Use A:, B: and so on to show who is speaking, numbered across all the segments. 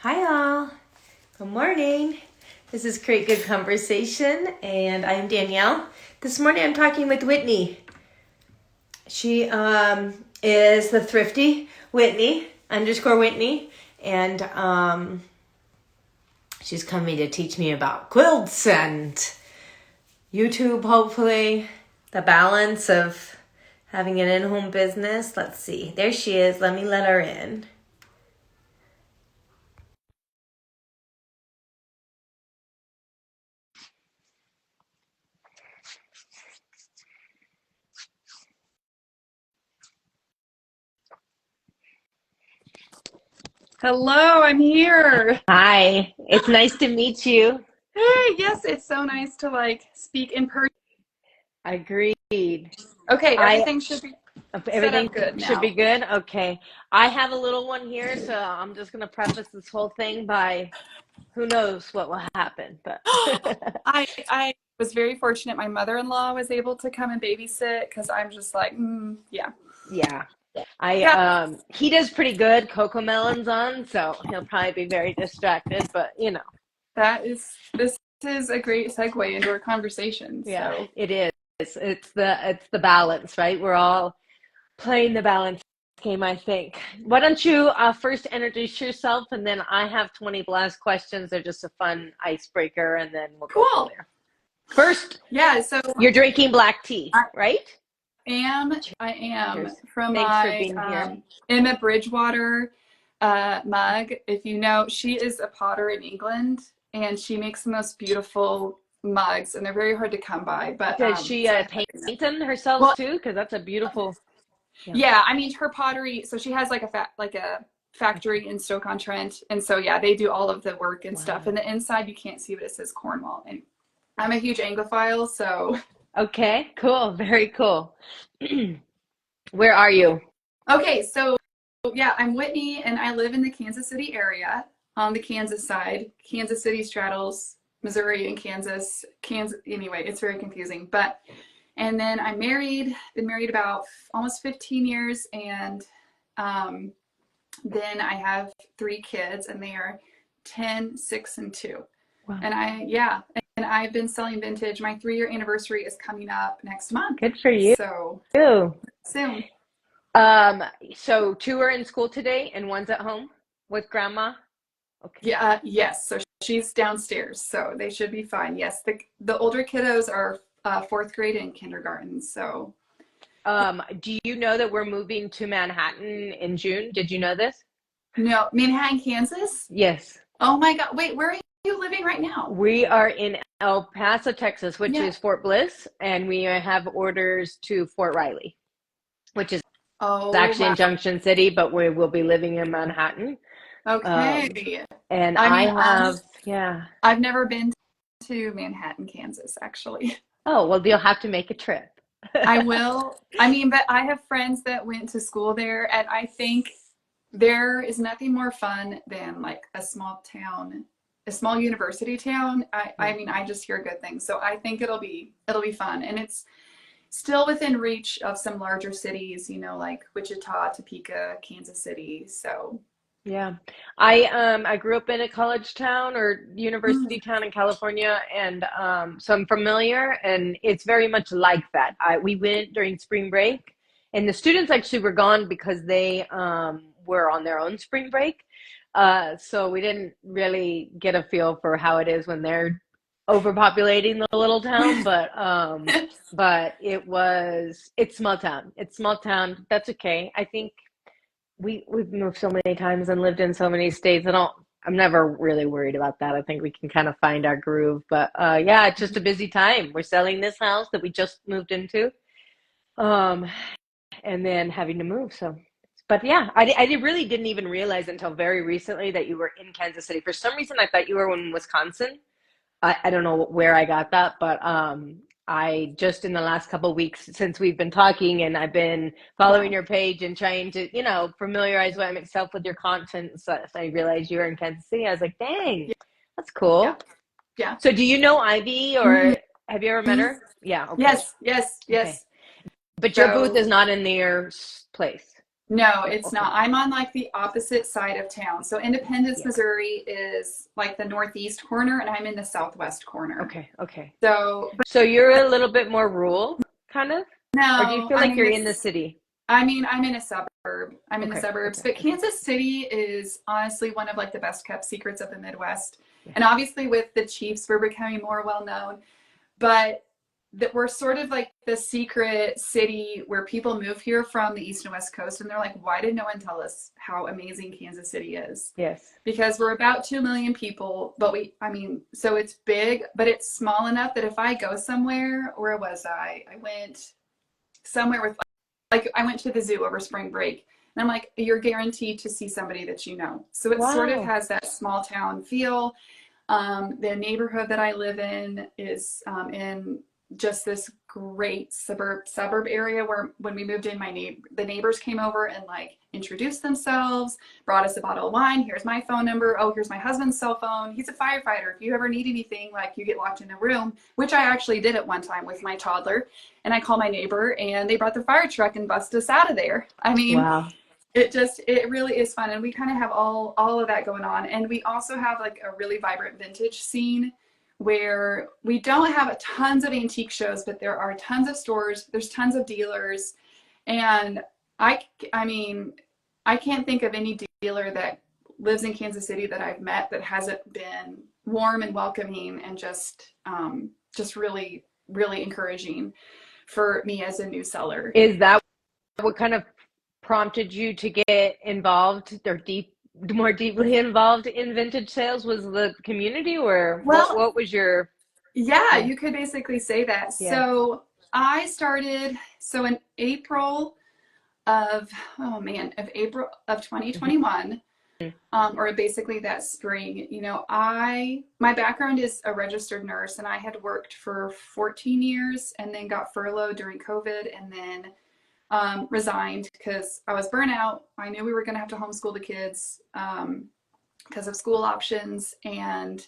A: Hi, all. Good morning. This is Create Good Conversation, and I'm Danielle. This morning I'm talking with Whitney. She is the thrifty Whitney, _Whitney, and she's coming to teach me about quilts and YouTube, hopefully, the balance of having an in-home business. Let's see. There she is. Let me let her in.
B: Hello, I'm here.
A: Hi. It's nice to meet you.
B: Hey, yes, it's so nice to speak in person.
A: Agreed.
B: Okay,
A: I
B: everything should be set
A: Everything
B: up good
A: should be
B: now.
A: good. Okay. I have a little one here, so I'm just gonna preface this whole thing by who knows what will happen, but
B: I was very fortunate. My mother-in-law was able to come and babysit because I'm just yeah.
A: yeah. I
B: Yeah,
A: he does pretty good. Coco Melon's on, so he'll probably be very distracted, but
B: this is a great segue into our conversation.
A: yeah,
B: So,
A: it is. It's the balance, right? We're all playing the balance game, I think. Why don't you first introduce yourself, and then I have 20 blast questions. They're just a fun icebreaker, and then we'll go from
B: cool.
A: there. First,
B: Yeah, so
A: you're drinking black tea,
B: I
A: right?
B: I am
A: Cheers.
B: from
A: Thanks for
B: my
A: being here.
B: Emma Bridgewater mug. If you know, she is a potter in England, and she makes the most beautiful mugs, and they're very hard to come by. But
A: Does she
B: so I
A: paint them herself
B: well,
A: too? Because that's a beautiful, yeah.
B: yeah, I mean her pottery. So she has like a
A: Okay.
B: factory in Stoke-on-Trent, and so yeah, they do all of the work and stuff.
A: Wow.
B: And the inside you can't see, but it says Cornwall. And I'm a huge Anglophile, so
A: Okay, cool. Very cool. Where are you?
B: okay, so yeah, I'm Whitney and I live in the Kansas City area on the Kansas side. Kansas City straddles Missouri and Kansas. Anyway, it's very confusing. And then I'm married, been married about almost 15 years. And um, then I have three kids and they are 10, 6, and 2.
A: Wow.
B: And and I've been selling vintage. My 3-year anniversary is coming up next month.
A: Good for you.
B: So soon.
A: Um, so two are in school today and one's at home with grandma. Okay.
B: Yeah, yes. So she's downstairs, so they should be fine. Yes, the older kiddos are fourth grade and kindergarten. So
A: Do you know that we're moving to Manhattan in June? Did you know this?
B: no, Manhattan, Kansas.
A: Yes.
B: Oh my God! Wait, where are you living right now?
A: We are in El Paso, Texas, which
B: Yeah.
A: is Fort Bliss, and we have orders to Fort Riley, which is
B: Oh
A: actually in
B: wow.
A: Junction City, but we will be living in Manhattan. Um,
B: Okay.
A: and
B: I
A: I
B: mean,
A: have, yeah.
B: I've never been to Manhattan, Kansas, actually.
A: Oh, well, you'll have to make a trip.
B: I will. I mean, but I have friends that went to school there, and I think there is nothing more fun than like a small town, a small university town. I
A: Yeah.
B: mean, I just hear good things, so I think it'll be fun, and it's still within reach of some larger cities, like Wichita, Topeka, Kansas City. So,
A: Yeah. I grew up in a college town or
B: mm,
A: university town in California, and so I'm familiar, and it's very much like that. We went during spring break, and the students actually were gone because they were on their own spring break. So we didn't really get a feel for how it is when they're overpopulating the little town, but it's small town. It's small town. That's okay. I think we've moved so many times and lived in so many states. I'm never really worried about that. I think we can kind of find our groove. But yeah, it's just a busy time. We're selling this house that we just moved into, um, and then having to move. So, but yeah, really didn't even realize until very recently that you were in Kansas City. For some reason, I thought you were in Wisconsin. I don't know where I got that, but I just in the last couple of weeks since we've been talking, and I've been
B: yeah,
A: following your page and trying to, familiarize myself with your content. So I realized you were in Kansas City. I was like, dang,
B: yeah,
A: that's
B: yeah,
A: cool.
B: yeah.
A: So do you know Ivy, or have you ever met
B: Mhm.
A: her? Yeah, okay.
B: Yes, yes,
A: Okay.
B: yes.
A: But your booth
B: So
A: is not in their place.
B: No,
A: No,
B: it's
A: okay.
B: not. I'm on like the opposite side of town. So Independence,
A: Yeah.
B: Missouri is like the northeast corner, and I'm in the southwest corner.
A: Okay. Okay.
B: So,
A: So you're a little bit more rural, kind of? Or do you
B: no,
A: feel
B: I'm
A: like
B: in
A: you're in the
B: this.
A: city?
B: I mean, I'm in a suburb. I'm in the
A: Okay.
B: suburbs,
A: Okay.
B: but
A: Okay.
B: Kansas City is honestly one of like the best kept secrets of the Midwest.
A: Yeah.
B: And obviously, with the Chiefs, we're becoming more well known. But that we're sort of like the secret city where people move here from the east and west coast, and they're like, why did no one tell us how amazing Kansas City is?
A: Yes.
B: Because we're about 2 million people, but I mean, so it's big, but it's small enough that if I go somewhere, where was I went somewhere with, like, I went to the zoo over spring break, and I'm like, you're guaranteed to see somebody that you know. So it sort of
A: Wow.
B: has that small town feel. The neighborhood that I live in is in just this great suburb area where when we moved in, the neighbors came over and like introduced themselves, brought us a bottle of wine. Here's my phone number. Oh, here's my husband's cell phone. He's a firefighter. If you ever need anything, like you get locked in a room, which I actually did at one time with my toddler. And I called my neighbor and they brought the fire truck and busted us out of there. I mean,
A: Wow.
B: it really is fun, and we kind of have all of that going on. And we also have like a really vibrant vintage scene where we don't have tons of antique shows, but there are tons of stores, there's tons of dealers. And i I mean, I can't think of any dealer that lives in Kansas City that I've met that hasn't been warm and welcoming and just really really encouraging for me as a new seller.
A: Is that what kind of prompted you to get involved or more deeply involved in vintage sales? Was the community, or
B: Well,
A: what was your,
B: yeah,
A: yeah,
B: you could basically say that.
A: yeah.
B: So I started, so in April of, oh man, of April of
A: Mhm.
B: 2021, or basically that spring, my background is a registered nurse, and I had worked for 14 years and then got furloughed during COVID, and then resigned because I was burnt out. I knew we were going to have to homeschool the kids because of school options, and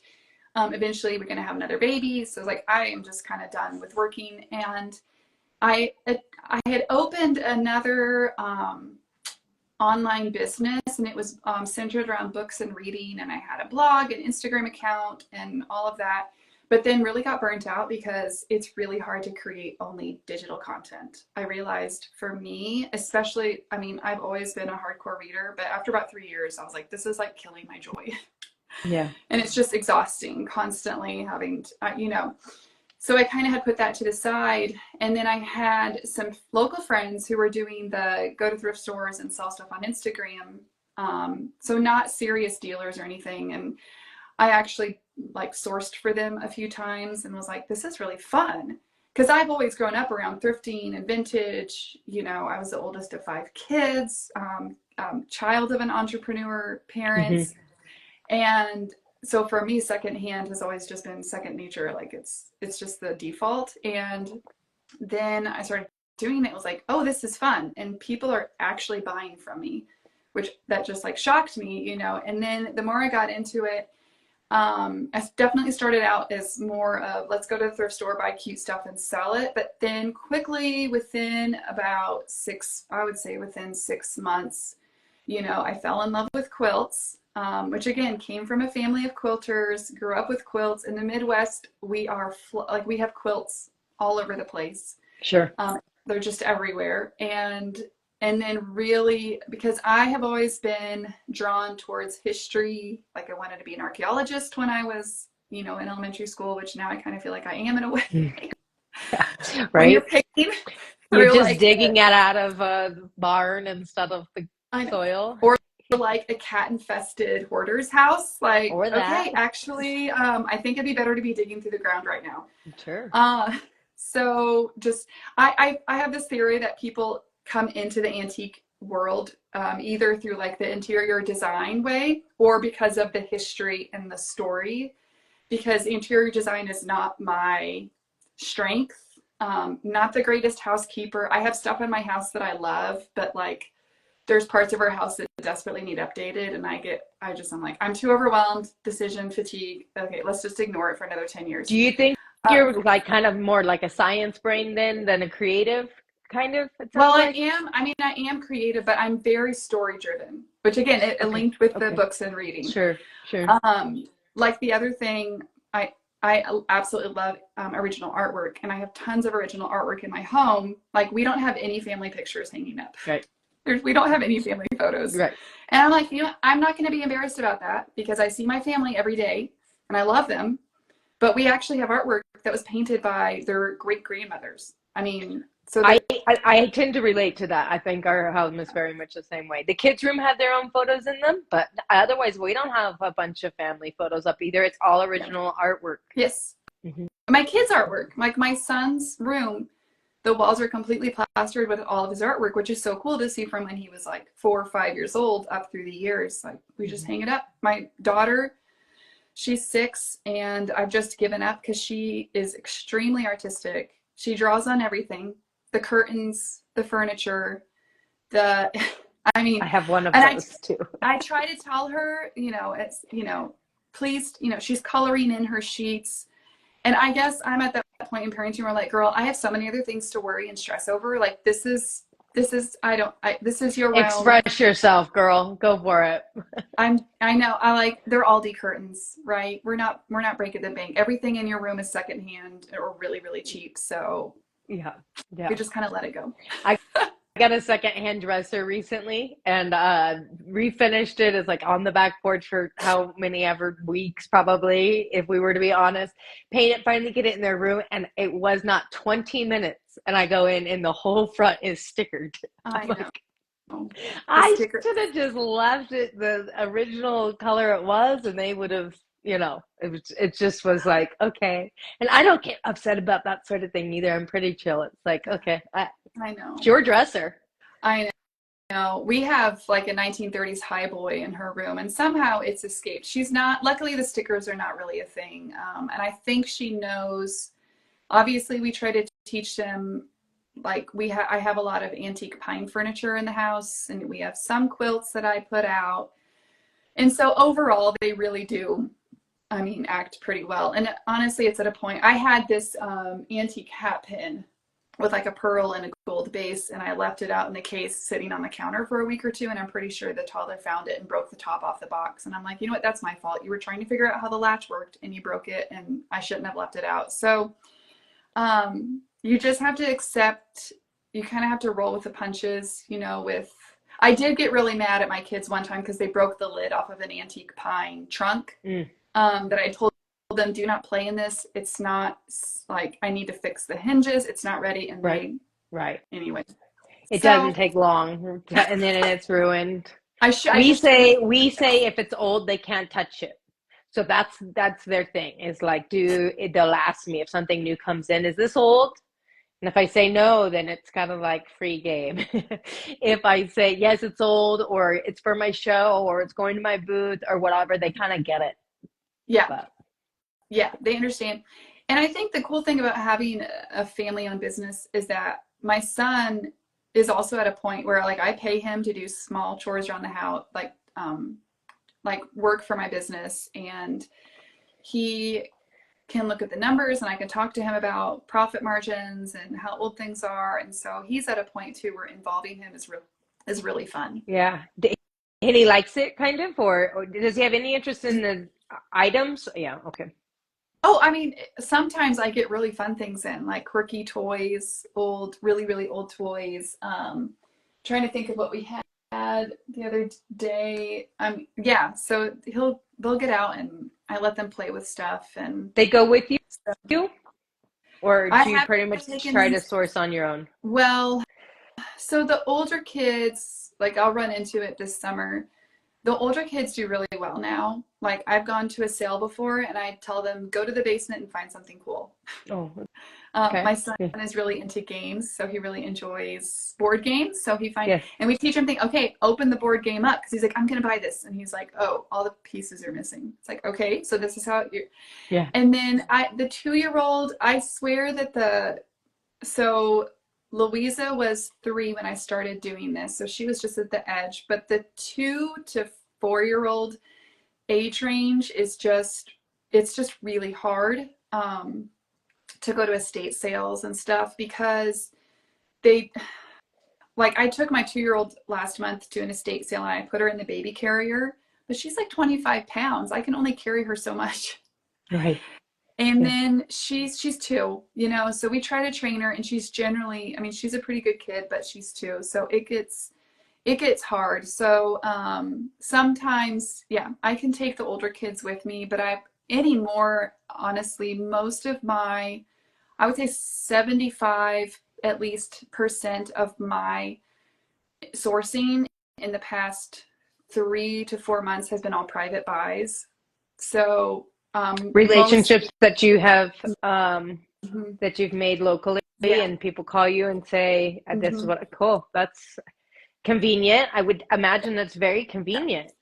B: eventually we're going to have another baby. So I was like, I am just kind of done with working. And I had opened another online business, and it was centered around books and reading. And I had a blog and Instagram account and all of that, but then really got burnt out because it's really hard to create only digital content. I realized for me, especially, I mean, I've always been a hardcore reader, but after about 3 years, I was like, this is like killing my joy.
A: Yeah.
B: And it's just exhausting constantly having to, so I kind of had put that to the side. And then I had some local friends who were doing the go to thrift stores and sell stuff on Instagram. So not serious dealers or anything. And I actually like sourced for them a few times and was like, this is really fun. Because I've always grown up around thrifting and vintage. I was the oldest of 5 kids, child of an entrepreneur,
A: Hmm.
B: parents. And so for me, secondhand has always just been second nature. Like it's just the default. And then I started doing it. It was like, oh, this is fun, and people are actually buying from me, which that just like shocked me. And then the more I got into it, I definitely started out as more of let's go to the thrift store, buy cute stuff, and sell it. But then quickly, within about I would say within 6 months, I fell in love with quilts, which again came from a family of quilters, grew up with quilts. In the Midwest, we are like we have quilts all over the place.
A: Sure.
B: They're just everywhere. And then really, because I have always been drawn towards history, like I wanted to be an archaeologist when I was, in elementary school, which now I kind of feel like I am in a way.
A: Yeah.
B: When you're
A: Right.
B: picking
A: You're
B: through
A: just
B: like
A: digging it out of a barn instead of the
B: I know,
A: soil.
B: or like a cat infested hoarder's house. Like,
A: Or that.
B: okay, actually, I think it'd be better to be digging through the ground right now.
A: Sure.
B: Uh, so just, I have this theory that people come into the antique world either through like the interior design way or because of the history and the story, because interior design is not my strength. Not the greatest housekeeper. I have stuff in my house that I love, but like there's parts of our house that desperately need updated, and I'm like, I'm too overwhelmed, decision fatigue. Okay, let's just ignore it for another 10 years.
A: Do you think
B: Uh,
A: you're like kind of more like a science brain then than a creative? kind of, it
B: Well,
A: sounds like.
B: I am creative, but I'm very story driven, which again, it
A: Okay.
B: linked with the
A: Okay.
B: books and reading.
A: Sure. Sure.
B: Like the other thing, I I absolutely love original artwork, and I have tons of original artwork in my home. Like we don't have any family pictures hanging up.
A: Right.
B: We don't have any family photos.
A: Right.
B: And I'm like, you know, I'm not going to be embarrassed about that because I see my family every day and I love them. But we actually have artwork that was painted by their great grandmothers. I mean, so
A: I,
B: there,
A: I tend to relate to that. I think our home is very much the same way. The kids' room had their own photos in them, but otherwise, we don't have a bunch of family photos up either. It's all original artwork.
B: yes,
A: Hmm.
B: my kids' artwork, like my son's room, the walls are completely plastered with all of his artwork, which is so cool to see from when he was like 4 or 5 years old up through the years. Like we just hang it up. My daughter, she's 6, and I've just given up because she is extremely artistic. She draws on everything, the curtains, the furniture, the, I
A: I
B: mean,
A: have one of
B: and
A: those too.
B: I try to tell her, you know, it's, you know, please, you know, she's coloring in her sheets. And I guess I'm at that point in parenting where like, girl, I have so many other things to worry and stress over. Like this is your realm.
A: Express yourself, girl. Go for it.
B: I know, they're Aldi curtains, right? We're not breaking the bank. Everything in your room is secondhand or really, really cheap. So
A: Yeah.
B: we
A: Yeah.
B: just kind of let it go.
A: I got a secondhand dresser recently and refinished it. It's like on the back porch for how many ever weeks, probably, if we were to be honest. Paint it, finally get it in their room, and it was not 20 minutes. And I go in, and the whole front is stickered. I'm
B: I
A: like,
B: know. The
A: I
B: sticker.
A: should have just left it the original color it was, and they would have, it just was like, okay. And I don't get upset about that sort of thing either. I'm pretty chill. It's like, okay,
B: I know.
A: it's your dresser.
B: I know. We have like a 1930s highboy in her room, and somehow it's escaped. She's not, luckily, the stickers are not really a thing. And I think she knows. Obviously, we try to teach them, like, I have a lot of antique pine furniture in the house, and we have some quilts that I put out. And so overall, they really do, I mean, act pretty well. And honestly, it's at a point, I had this antique hat pin with like a pearl and a gold base, and I left it out in the case sitting on the counter for a week or two, and I'm pretty sure the toddler found it and broke the top off the box. And I'm like, you know what, that's my fault. You were trying to figure out how the latch worked and you broke it, and I shouldn't have left it out. So you just have to accept, you kind of have to roll with the punches, you know, I did get really mad at my kids one time because they broke the lid off of an antique pine trunk that I told them, do not play in this. It's not, like, I need to fix the hinges. It's not ready. And
A: Right.
B: Anyway.
A: It
B: So
A: doesn't take long, and then it's ruined.
B: I
A: We
B: just shouldn't
A: say
B: have.
A: we say if it's old, they can't touch it. So that's their thing. Is like, they'll ask me if something new comes in, is this old? And if I say no, then it's kind of like free game. If I say yes, it's old, or it's for my show, or it's going to my booth, or whatever, they kind of get it.
B: Yeah.
A: But
B: Yeah, they understand. And I think the cool thing about having a family-owned business is that my son is also at a point where like I pay him to do small chores around the house, like work for my business, and he can look at the numbers and I can talk to him about profit margins and how old things are. And so he's at a point too where involving him is really fun.
A: yeah, and he likes it kind of, or does he have any interest in the items? Yeah, okay.
B: Oh, I mean, sometimes I get really fun things in, like quirky toys, old, really, really old toys. Trying to think of what we had the other day. Yeah, so they'll get out and I let them play with stuff, and
A: They go with
B: so
A: you, or
B: I
A: do you
B: have
A: pretty much
B: taken
A: try
B: them.
A: to source on your own?
B: Well, so the older kids, like I'll run into it this summer. The older kids do really well now. Like I've gone to a sale before and I tell them, go to the basement and find something cool.
A: Oh, okay.
B: My son is really into games, so he really enjoys board games. So
A: Yes.
B: and we teach him things. Okay, open the board game up, because he's like, I'm gonna buy this, and he's like, oh, all the pieces are missing. It's like, okay, so this is how you.
A: Yeah.
B: And then the 2-year-old, I swear that so Louisa was 3 when I started doing this, so she was just at the edge. But the 2 to 4-year-old age range is it's just really hard to go to estate sales and stuff, because they like I took my 2-year-old last month to an estate sale and I put her in the baby carrier, but she's like 25 pounds. I can only carry her so much.
A: Right.
B: And
A: Yeah.
B: then she's 2, so we try to train her and she's generally, I mean, she's a pretty good kid, but she's 2. So it gets hard. So sometimes, yeah, I can take the older kids with me, but I anymore, honestly, most of my, I would say 75 at least percent of my sourcing in the past 3 to 4 months has been all private buys. So most,
A: Relationships that you have,
B: mhm,
A: that you've made locally,
B: yeah.
A: and people call you and say, this is
B: Mhm.
A: what, cool. That's convenient. I would imagine that's very convenient.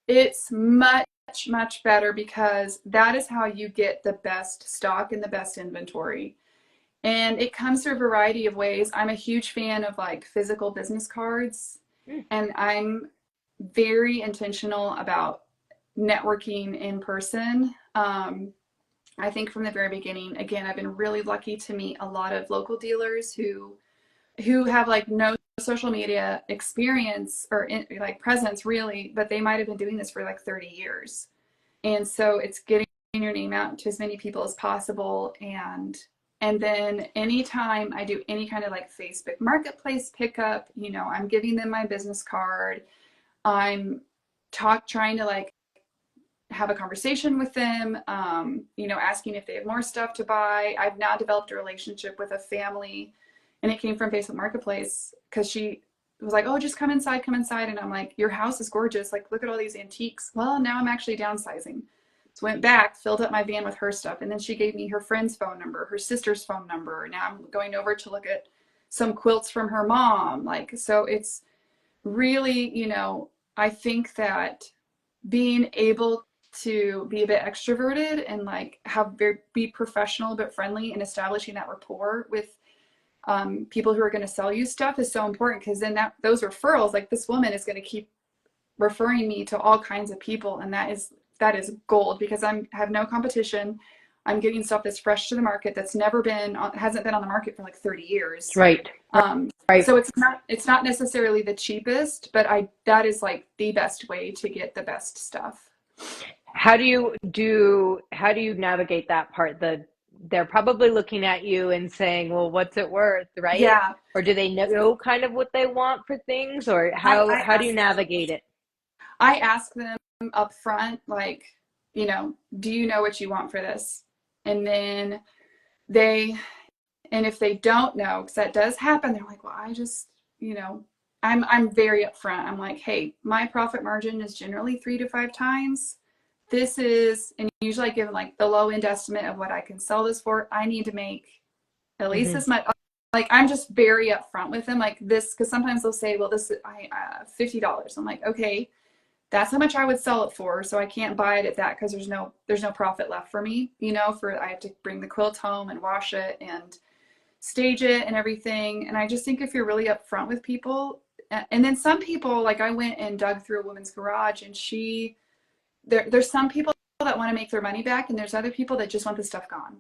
B: It's much, much better because that is how you get the best stock and the best inventory. And it comes through a variety of ways. I'm a huge fan of like physical business cards,
A: Mm.
B: and I'm very intentional about networking in person. I think from the very beginning, again, I've been really lucky to meet a lot of local dealers who have like no social media experience or like presence really, but they might have been doing this for like 30 years. And so it's getting your name out to as many people as possible. And then anytime I do any kind of like Facebook marketplace pickup, I'm giving them my business card. I'm trying to like have a conversation with them, asking if they have more stuff to buy. I've now developed a relationship with a family, and it came from Facebook Marketplace because she was like, "Oh, just come inside, come inside." And I'm like, "Your house is gorgeous. Like, look at all these antiques." Well, now I'm actually downsizing. So went back, filled up my van with her stuff, and then she gave me her friend's phone number, her sister's phone number. Now I'm going over to look at some quilts from her mom. Like, so it's really, I think that being able to be a bit extroverted and like be professional but friendly and establishing that rapport with people who are going to sell you stuff is so important, because then those referrals, like this woman is going to keep referring me to all kinds of people, and that is gold because I have no competition. I'm getting stuff that's fresh to the market, that's hasn't been on the market for like 30 years.
A: Right.
B: um,
A: Right.
B: so it's not necessarily the cheapest, but that is like the best way to get the best stuff.
A: How do you navigate that part? They're probably looking at you and saying, well, what's it worth, right?
B: Yeah,
A: Or do they know kind of what they want for things, or
B: I,
A: how
B: I
A: how do you
B: ask
A: navigate it?
B: I ask them up front, like, do you know what you want for this? And then they, and if they don't know, because that does happen, they're like, well, I just, I'm very upfront. I'm like, hey, my profit margin is generally 3 to 5 times. This is, and usually I give them like the low end estimate of what I can sell this for. I need to make at least
A: Hmm.
B: as much. Like, I'm just very upfront with them, like this, because sometimes they'll say, well, this is $50. I'm like, okay, that's how much I would sell it for. So I can't buy it at that because there's no profit left for me, for I have to bring the quilt home and wash it and stage it and everything. And I just think if you're really upfront with people, and then some people, like I went and dug through a woman's garage, and there's some people that want to make their money back, and there's other people that just want the stuff gone.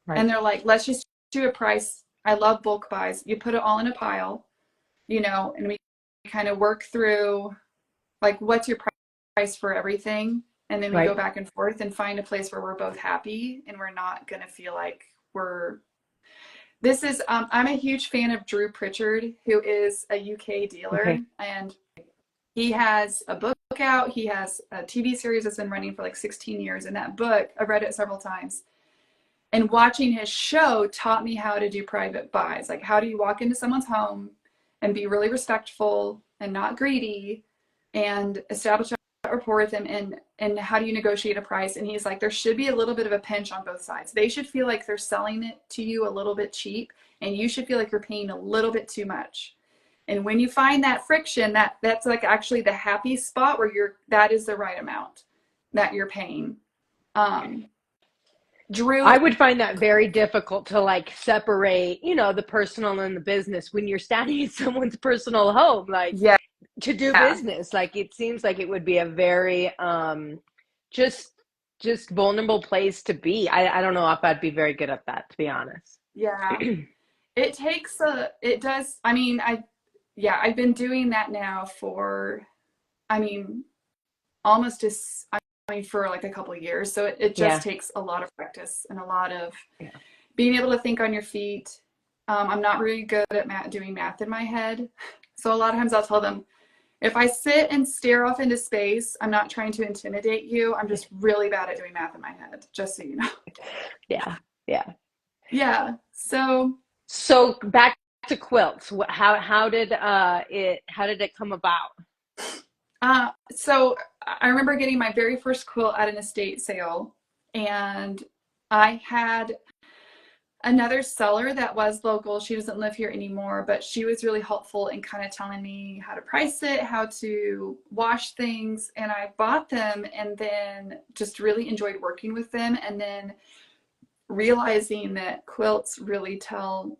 A: Right.
B: And they're like, let's just do a price. I love bulk buys. You put it all in a pile, and we kind of work through like, what's your price for everything? And then we go
A: Right.
B: back and forth and find a place where we're both happy and we're not going to feel like I'm a huge fan of Drew Pritchard, who is a UK dealer,
A: Okay.
B: and he has a book out. He has a TV series that's been running for like 16 years. And that book, I've read it several times. And watching his show taught me how to do private buys. Like, how do you walk into someone's home and be really respectful and not greedy and establish a rapport with them, and how do you negotiate a price? And he's like, there should be a little bit of a pinch on both sides. They should feel like they're selling it to you a little bit cheap, and you should feel like you're paying a little bit too much. And when you find that friction, that's like actually the happy spot where that is the right amount that you're paying. Um,
A: I
B: Drew,
A: would find that very difficult to like separate, the personal and the business when you're standing in someone's personal home, like
B: yeah,
A: to do business. Like it seems like it would be a very just vulnerable place to be. I don't know if I'd be very good at that, to be honest.
B: yeah. It takes a, it does, I mean, yeah, I've been doing that now for, I mean, almost as, I mean, for like a couple of years. So it just
A: Yeah.
B: takes a lot of practice and a lot of
A: Yeah.
B: being able to think on your feet. I'm not really good at doing math in my head. So a lot of times I'll tell them, if I sit and stare off into space, I'm not trying to intimidate you. I'm just really bad at doing math in my head, just so you know.
A: Yeah. Yeah.
B: Yeah. So
A: So back to quilts. How did it come about?
B: so I remember getting my very first quilt at an estate sale, and I had another seller that was local. She doesn't live here anymore, but she was really helpful in kind of telling me how to price it, how to wash things, and I bought them and then just really enjoyed working with them, and then realizing that quilts really tell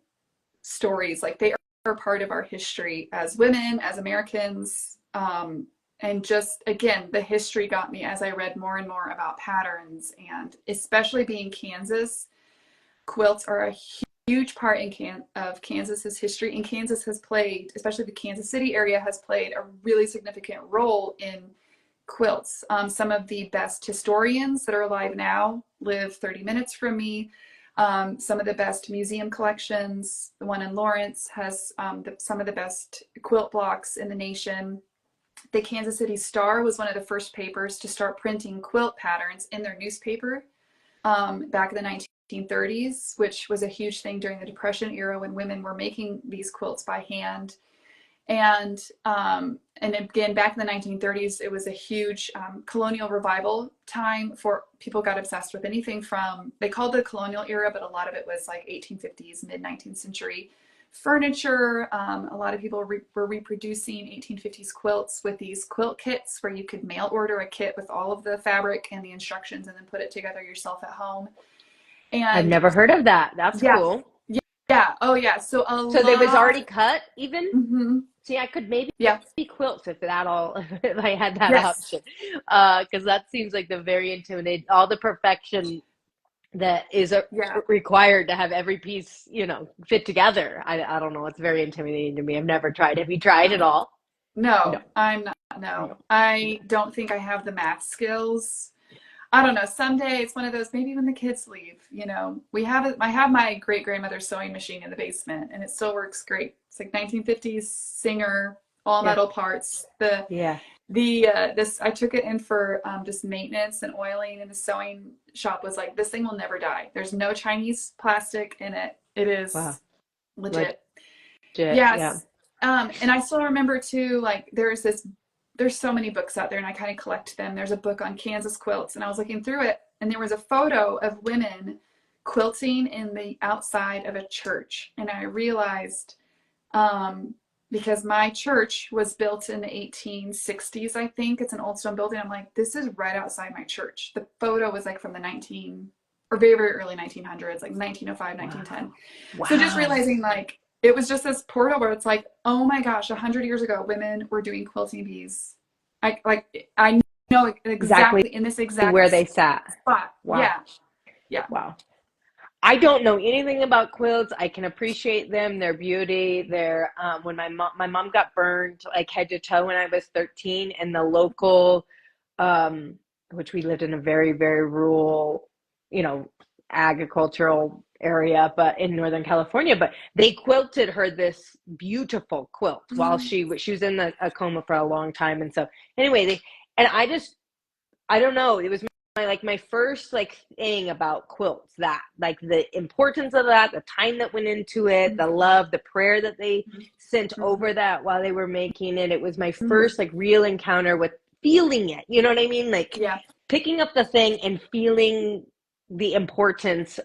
B: stories. Like they are part of our history as women, as Americans. And just again, the history got me as I read more and more about patterns, and especially being Kansas, quilts are a huge part of Kansas's history. And Kansas has played, especially the Kansas City area, has played a really significant role in quilts. Some of the best historians that are alive now live 30 minutes from me. Some of the best museum collections, the one in Lawrence has some of the best quilt blocks in the nation. The Kansas City Star was one of the first papers to start printing quilt patterns in their newspaper back in the 1930s, which was a huge thing during the Depression era when women were making these quilts by hand. And again, back in the 1930s, it was a huge colonial revival time. For people got obsessed with anything from, they called the colonial era, but a lot of it was like 1850s, mid 19th century furniture. A lot of people were reproducing 1850s quilts with these quilt kits where you could mail order a kit with all of the fabric and the instructions and then put it together yourself at home.
A: I've
B: And
A: never heard of that. That's
B: yeah,
A: cool.
B: yeah, oh yeah. So a
A: So they was
B: lot.
A: already cut even?
B: Mhm.
A: See, I could maybe
B: Yeah.
A: quilts if that all if I had that
B: Yes.
A: option. Because that seems like the very intimidating, all the perfection that is
B: Yeah.
A: required to have every piece, fit together. I don't know. It's very intimidating to me. I've never tried. Have you tried at all? No,
B: No, I'm not.
A: no,
B: No,
A: no.
B: I don't think I have the math skills. I don't know. Someday it's one of those, maybe when the kids leave, we have it. I have my great grandmother's sewing machine in the basement and it still works great. It's like 1950s Singer, all
A: Yeah,
B: metal parts.
A: yeah.
B: This I took it in for just maintenance and oiling, and the sewing shop was like, this thing will never die. There's no Chinese plastic in it. It
A: Wow,
B: is legit.
A: legit. Yeah.
B: Yes. And I still remember too, like there's so many books out there and I kind of collect them. There's a book on Kansas quilts and I was looking through it and there was a photo of women quilting in the outside of a church. And I realized, because my church was built in the 1860s, I think it's an old stone building. I'm like, this is right outside my church. The photo was like from the 19 or very, very early 1900s, like 1905,
A: Wow.
B: 1910. So just
A: Wow.
B: realizing like it was just this portal where it's like, oh my gosh, 100 years ago, women were doing quilting bees. I know
A: Exactly
B: exactly in this
A: where
B: exact
A: they sat.
B: spot.
A: Wow.
B: Yeah, yeah.
A: Wow. I don't know anything about quilts. I can appreciate them, their beauty. Their when my mom got burned like head to toe when I was 13, and the local, um, which we lived in a very very rural, you know, agricultural area, but in Northern California. But they quilted her this beautiful quilt while
B: Mm,
A: she was in a coma for a long time, and so anyway, and I don't know. It was my first like thing about quilts, that like the importance of that, the time that went into it, the
B: mm,
A: love, the prayer that they sent
B: mm,
A: over that while they were making it. It was my
B: mm.
A: first like real encounter with feeling it. You know what I mean? Like
B: Yeah.
A: picking up the thing and feeling the importance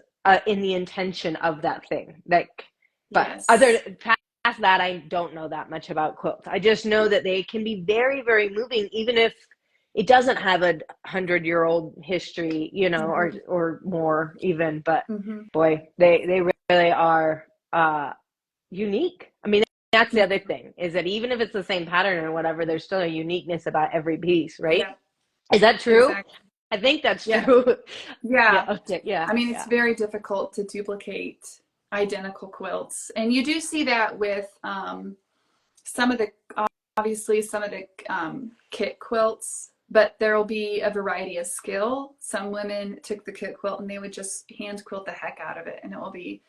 A: in the intention of that thing. Like, but
B: Yes.
A: past that, I don't know that much about quilts. I just know that they can be very, very moving, even if it doesn't have 100-year-old history,
B: Mm-hmm.
A: or more even. But
B: Mm-hmm.
A: boy, they really are unique. I mean, that's the
B: Yeah.
A: other thing, is that even if it's the same pattern or whatever, there's still a uniqueness about every piece, right?
B: Yeah.
A: Is that true?
B: Exactly.
A: I think that's
B: Yeah.
A: true. Yeah.
B: Yeah.
A: Okay. Yeah.
B: I mean, it's
A: Yeah.
B: very difficult to duplicate identical quilts. And you do see that with some of the, obviously some of the kit quilts, but there will be a variety of skill. Some women took the kit quilt and they would just hand quilt the heck out of it, and it will be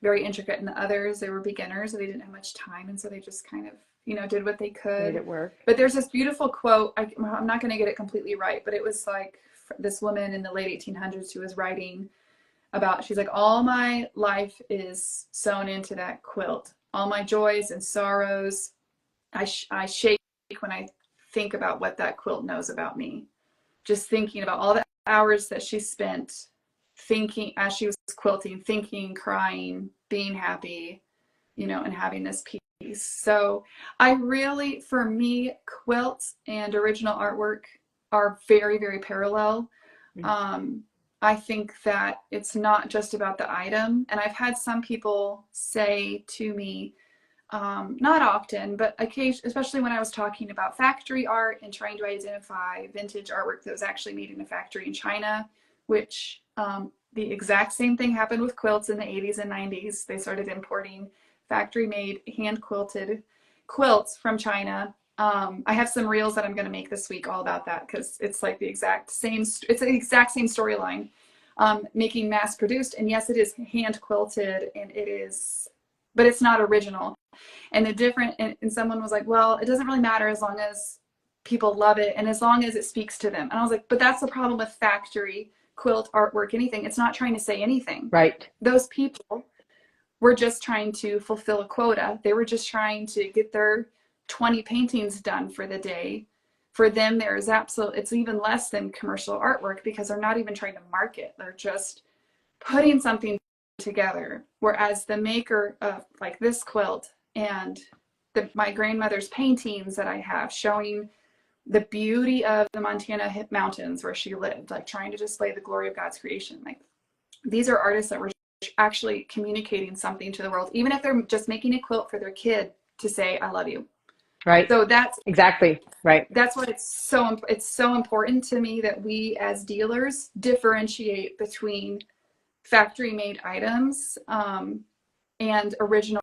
B: very intricate. And the others, they were beginners, so they didn't have much time, and so they just kind of, you know, did what they could.
A: Made it work.
B: But there's this beautiful quote, I'm not going to get it completely right, but it was like this woman in the late 1800s who was writing about, she's like, all my life is sewn into that quilt. All my joys and sorrows, I shake when I think about what that quilt knows about me. Just thinking about all the hours that she spent thinking as she was quilting, thinking, crying, being happy, you know, and having this piece. So I really, for me, quilts and original artwork are very, very parallel. I think that it's not just about the item. And I've had some people say to me, not often, but occasionally, especially when I was talking about factory art and trying to identify vintage artwork that was actually made in a factory in China, which the exact same thing happened with quilts in the 80s and 90s. They started importing factory-made, hand-quilted quilts from China. I have some reels that I'm going to make this week all about that, because it's like the exact same, it's the exact same storyline, making mass-produced. And yes, it is hand-quilted, and it is, but it's not original. And the different, and someone was like, well, it doesn't really matter as long as people love it and as long as it speaks to them. And I was like, but that's the problem with factory quilt artwork, anything. It's not trying to say anything.
A: Right.
B: Those people were just trying to fulfill a quota. They were just trying to get their 20 paintings done for the day. For them, there is it's even less than commercial artwork, because they're not even trying to market. They're just putting something together. Whereas the maker of like this quilt and my grandmother's paintings that I have showing the beauty of the Montana mountains where she lived, like trying to display the glory of God's creation. Like, these are artists that were actually communicating something to the world, even if they're just making a quilt for their kid to say, I love you.
A: Right.
B: So that's
A: exactly right.
B: That's what it's so important to me that we as dealers differentiate between factory made items and original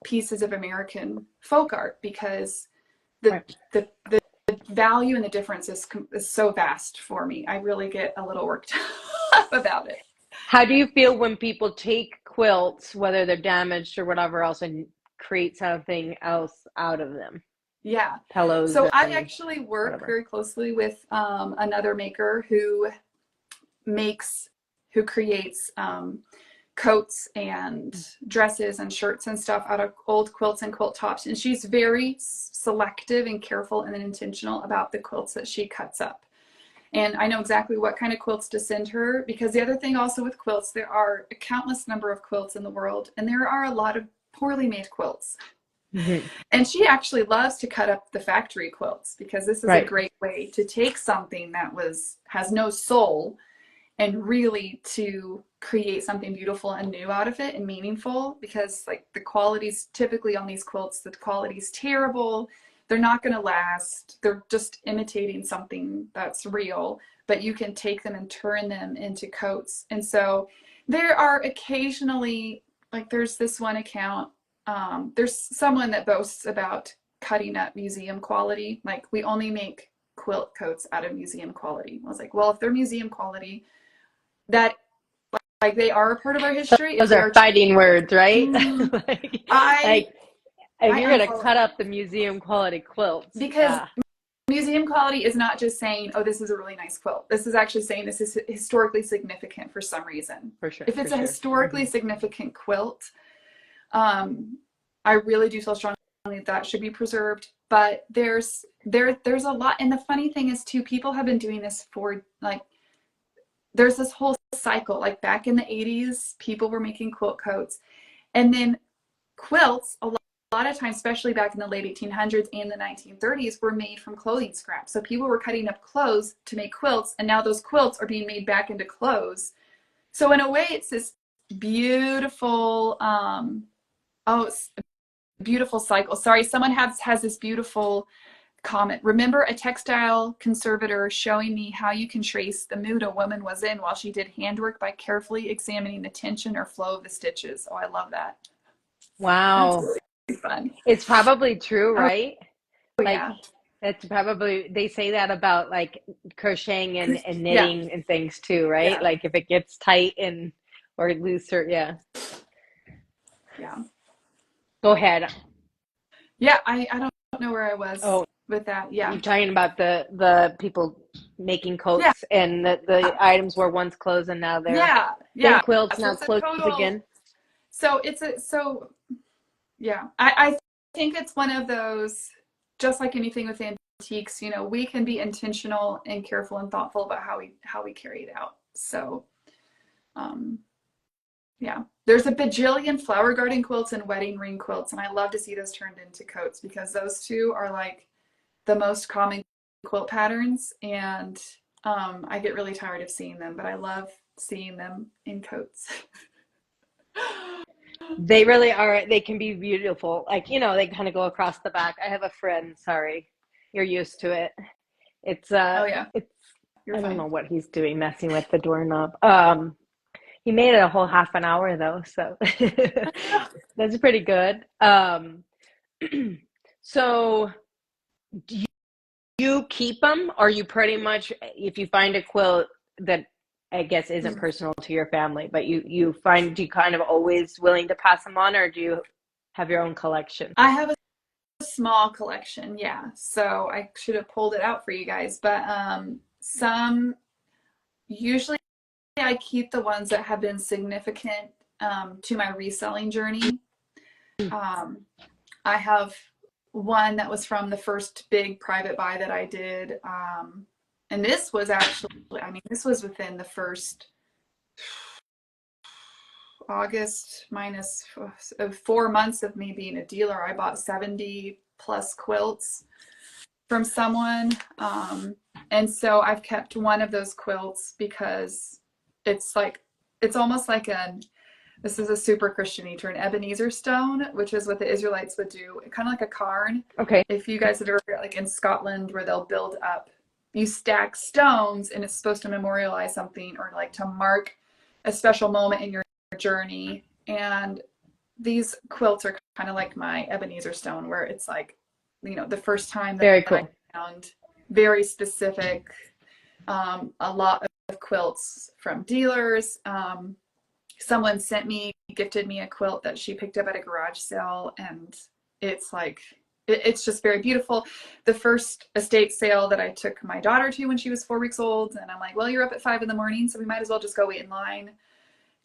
B: pieces of American folk art, because the value and the difference is so vast for me. I really get a little worked up about it.
A: How do you feel when people take quilts, whether they're damaged or whatever else, and create something else out of them?
B: Yeah.
A: Pillows.
B: So I actually work very closely with another maker who creates coats and dresses and shirts and stuff out of old quilts and quilt tops. And she's very selective and careful and intentional about the quilts that she cuts up. And I know exactly what kind of quilts to send her, because the other thing also with quilts, there are a countless number of quilts in the world, and there are a lot of poorly made quilts. Mm-hmm. And she actually loves to cut up the factory quilts, because this is a great way to take something that has no soul and really to create something beautiful and new out of it and meaningful. Because like the qualities typically on these quilts, the quality's terrible. They're not going to last. They're just imitating something that's real, but you can take them and turn them into coats. And so there are occasionally, like there's this one account, there's someone that boasts about cutting up museum quality. Like, we only make quilt coats out of museum quality. I was like, well, if they're museum quality, that like they are a part of our history.
A: Those are fighting words, right?
B: If
A: you're going to cut up the museum quality quilts.
B: Because museum quality is not just saying, oh, this is a really nice quilt. This is actually saying this is historically significant for some reason.
A: For sure.
B: If it's a historically significant quilt, I really do feel strongly that should be preserved. But there's a lot. And the funny thing is too, people have been doing this for like, there's this whole cycle. Like back in the 80s, people were making quilt coats. And then quilts, a lot of times, especially back in the late 1800s and the 1930s, were made from clothing scraps. So people were cutting up clothes to make quilts, and now those quilts are being made back into clothes. So in a way, it's this beautiful, beautiful cycle. Sorry, someone has this beautiful comment. Remember a textile conservator showing me how you can trace the mood a woman was in while she did handwork by carefully examining the tension or flow of the stitches. Oh, I love that. That's
A: Wow.
B: really fun.
A: It's probably true,
B: Oh,
A: right? Like
B: yeah.
A: that's probably they say that about like crocheting and
B: Yeah.
A: knitting and things too, right?
B: Yeah.
A: Like if it gets tight and or looser, yeah.
B: Yeah.
A: Go ahead.
B: Yeah. I don't know where I was
A: Oh,
B: with that. Yeah.
A: you're talking about the people making
B: Yeah.
A: coats and the items were once clothes and now they're
B: Yeah.
A: been
B: Yeah.
A: quilts,
B: So
A: now
B: it's a
A: clothes
B: total,
A: again.
B: so it's a, so yeah, I think it's one of those, just like anything with antiques, you know, we can be intentional and careful and thoughtful about how we carry it out. So, um, yeah, there's a bajillion flower garden quilts and wedding ring quilts, and I love to see those turned into coats because those two are like the most common quilt patterns, and I get really tired of seeing them, but I love seeing them in coats.
A: They really are. They can be beautiful. Like, they kind of go across the back. I have a friend, sorry. You're used to it. It's
B: Oh yeah,
A: it's
B: you're
A: I don't know
B: fine.
A: what he's doing messing with the doorknob. He made it a whole half an hour though, so that's pretty good. So do you keep them, or you pretty much, if you find a quilt that I guess isn't personal to your family, but you find, do you kind of always willing to pass them on, or do you have your own collection?
B: I have a small collection, yeah. So I should have pulled it out for you guys, but some usually I keep the ones that have been significant to my reselling journey. Um, I have one that was from the first big private buy that I did. And this was actually, I mean, this was within the first August minus 4 months of me being a dealer. I bought 70 plus quilts from someone. And so I've kept one of those quilts because it's like, it's almost like this is a super Christian-y term, Ebenezer stone, which is what the Israelites would do, kind of like a cairn.
A: Okay.
B: If you guys have ever, like in Scotland, where they'll build up, you stack stones and it's supposed to memorialize something or like to mark a special moment in your journey. And these quilts are kind of like my Ebenezer stone, where it's like, the first time that
A: Very
B: I
A: cool.
B: found very specific, a lot of quilts from dealers. Someone gifted me a quilt that she picked up at a garage sale, and it's like, it's just very beautiful. The first estate sale that I took my daughter to when she was 4 weeks old, and I'm like, well, you're up at 5 a.m, so we might as well just go wait in line,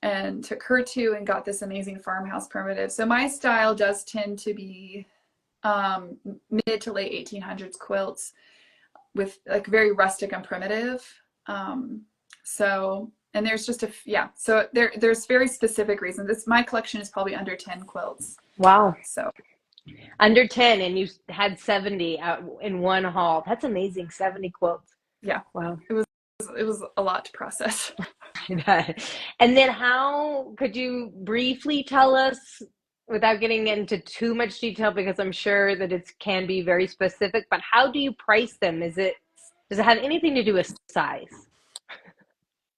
B: and took her to and got this amazing farmhouse primitive. So my style does tend to be mid to late 1800s quilts with like very rustic and primitive. So, and there's just so there's very specific reasons. My collection is probably under 10 quilts.
A: Wow.
B: So
A: Under 10, and you had 70 out in one haul. That's amazing. 70 quilts.
B: yeah,
A: Wow.
B: it was a lot to process.
A: And then how could you briefly tell us, without getting into too much detail, because I'm sure that it can be very specific, but how do you price them? Does it have anything to do with size?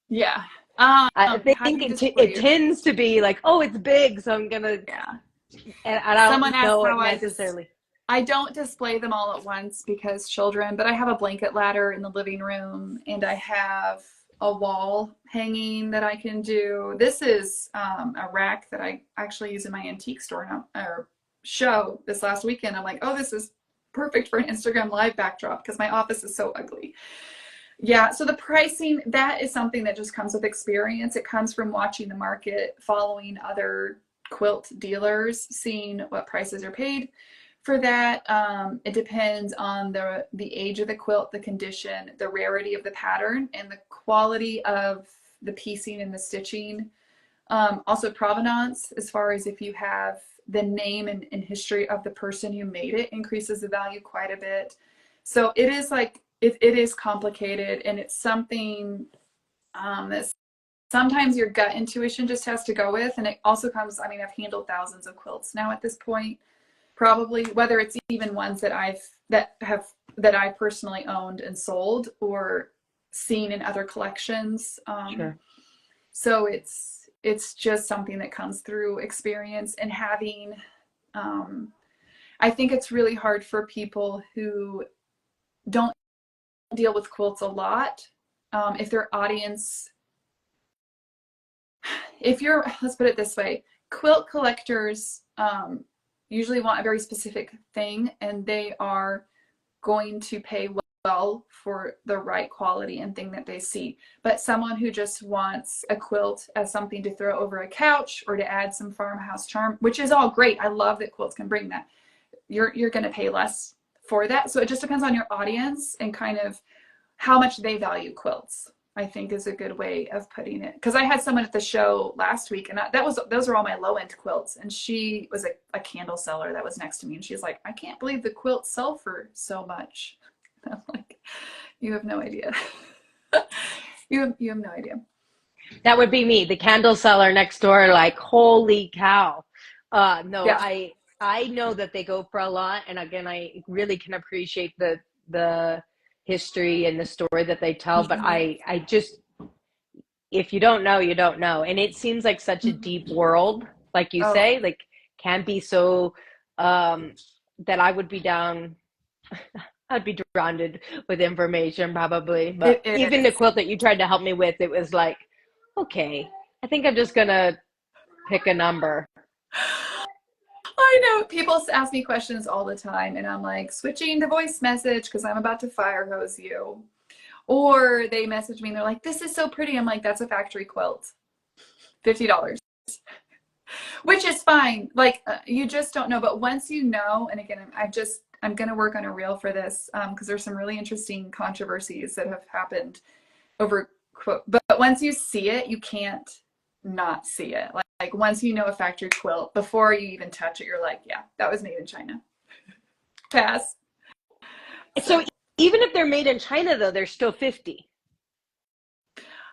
B: Yeah.
A: I
B: How do
A: think
B: you
A: it
B: display your
A: tends to be like, oh, it's big, so I'm gonna,
B: yeah.
A: and I
B: Someone
A: don't
B: asked
A: know it
B: how
A: necessarily.
B: I don't display them all at once because children, but I have a blanket ladder in the living room, and I have a wall hanging that I can do. This is a rack that I actually use in my antique store or show this last weekend. I'm like, oh, this is perfect for an Instagram live backdrop because my office is so ugly. Yeah, so the pricing, that is something that just comes with experience. It comes from watching the market, following other quilt dealers, seeing what prices are paid for that. It depends on the age of the quilt, the condition, the rarity of the pattern, and the quality of the piecing and the stitching. Also provenance, as far as if you have the name and history of the person who made it, increases the value quite a bit. So it is like, it is complicated, and it's something that sometimes your gut intuition just has to go with. And it also comes, I mean, I've handled thousands of quilts now at this point, probably, whether it's even ones that have that I personally owned and sold or seen in other collections.
A: Sure.
B: So it's just something that comes through experience and having, I think it's really hard for people who don't deal with quilts a lot. If their audience, let's put it this way, quilt collectors usually want a very specific thing, and they are going to pay well for the right quality and thing that they see. But someone who just wants a quilt as something to throw over a couch or to add some farmhouse charm, which is all great. I love that quilts can bring that. You're going to pay less for that. So it just depends on your audience and kind of how much they value quilts, I think is a good way of putting it. Because I had someone at the show last week, and those are all my low-end quilts. And she was a candle seller that was next to me, and she's like, "I can't believe the quilts sell for so much." And I'm like, "You have no idea. you have no idea."
A: That would be me, the candle seller next door, like, holy cow. No,
B: Yeah.
A: I know that they go for a lot, and again, I really can appreciate the history and the story that they tell, but
B: Mm-hmm.
A: I just, if you don't know, you don't know. And it seems like such a deep
B: Mm-hmm.
A: world, like you
B: Oh,
A: say, like can be so that I would be down, I'd be drowned with information probably. But
B: it
A: even the
B: is.
A: quilt that you tried to help me with, it was like, okay, I think I'm just gonna pick a number.
B: I know people ask me questions all the time, and I'm like, switching to voice message because I'm about to fire hose you. Or they message me and they're like, "This is so pretty." I'm like, "That's a factory quilt, $50," which is fine. Like, you just don't know. But once you know, and again, I'm going to work on a reel for this because there's some really interesting controversies that have happened over quilt. But once you see it, you can't not see it. Like once you know a factory quilt, before you even touch it, you're like, "Yeah, that was made in China." Pass.
A: So
B: So,
A: even if they're made in China, though, they're still 50.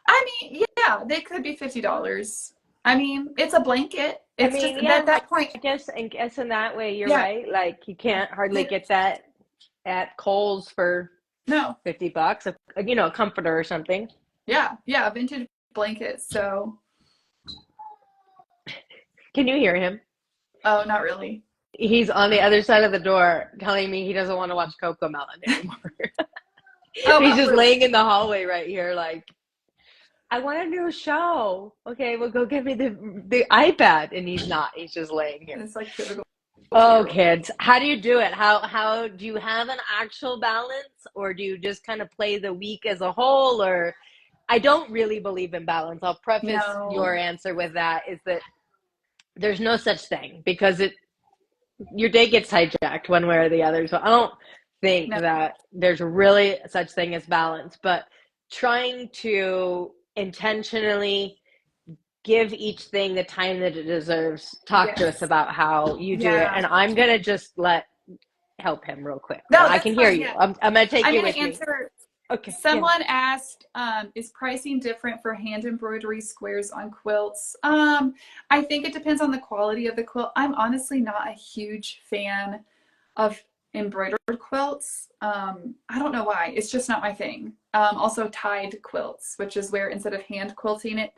B: I mean, yeah, they could be $50. I mean, it's a blanket.
A: I
B: It's just
A: mean,
B: at
A: yeah,
B: that point.
A: I guess in that way you're
B: Yeah,
A: right. Like you can't hardly
B: it,
A: get that at Kohl's for
B: no,
A: $50, a comforter or something.
B: yeah, vintage blanket. So,
A: Can you hear him?
B: oh, not really.
A: He's on the other side of the door telling me he doesn't want to watch Coco Melon anymore.
B: Oh,
A: He's just
B: hopefully,
A: laying in the hallway right here, like, I want to do a show. Okay, well, go get me the iPad. And he's not. He's just laying here.
B: it's like typical
A: Oh,
B: 2-year-old.
A: kids, how do you do it? How do you have an actual balance, or do you just kind of play the week as a whole? Or I don't really believe in balance. I'll preface your
B: No,
A: answer with that is that there's no such thing because your day gets hijacked one way or the other. So I don't think
B: no,
A: that there's really such thing as balance, but trying to intentionally give each thing the time that it deserves. Talk to us
B: yes,
A: about how you do it,
B: yeah.
A: and I'm gonna just help him real quick.
B: No,
A: I
B: that's
A: can hear
B: fine.
A: you.
B: Yeah,
A: I'm gonna take
B: I'm
A: you
B: gonna
A: with me.
B: answer.
A: Okay, yeah.
B: Someone asked, is pricing different for hand embroidery squares on quilts? I think it depends on the quality of the quilt. I'm honestly not a huge fan of embroidered quilts. I don't know why. It's just not my thing. Also tied quilts, which is where instead of hand quilting it,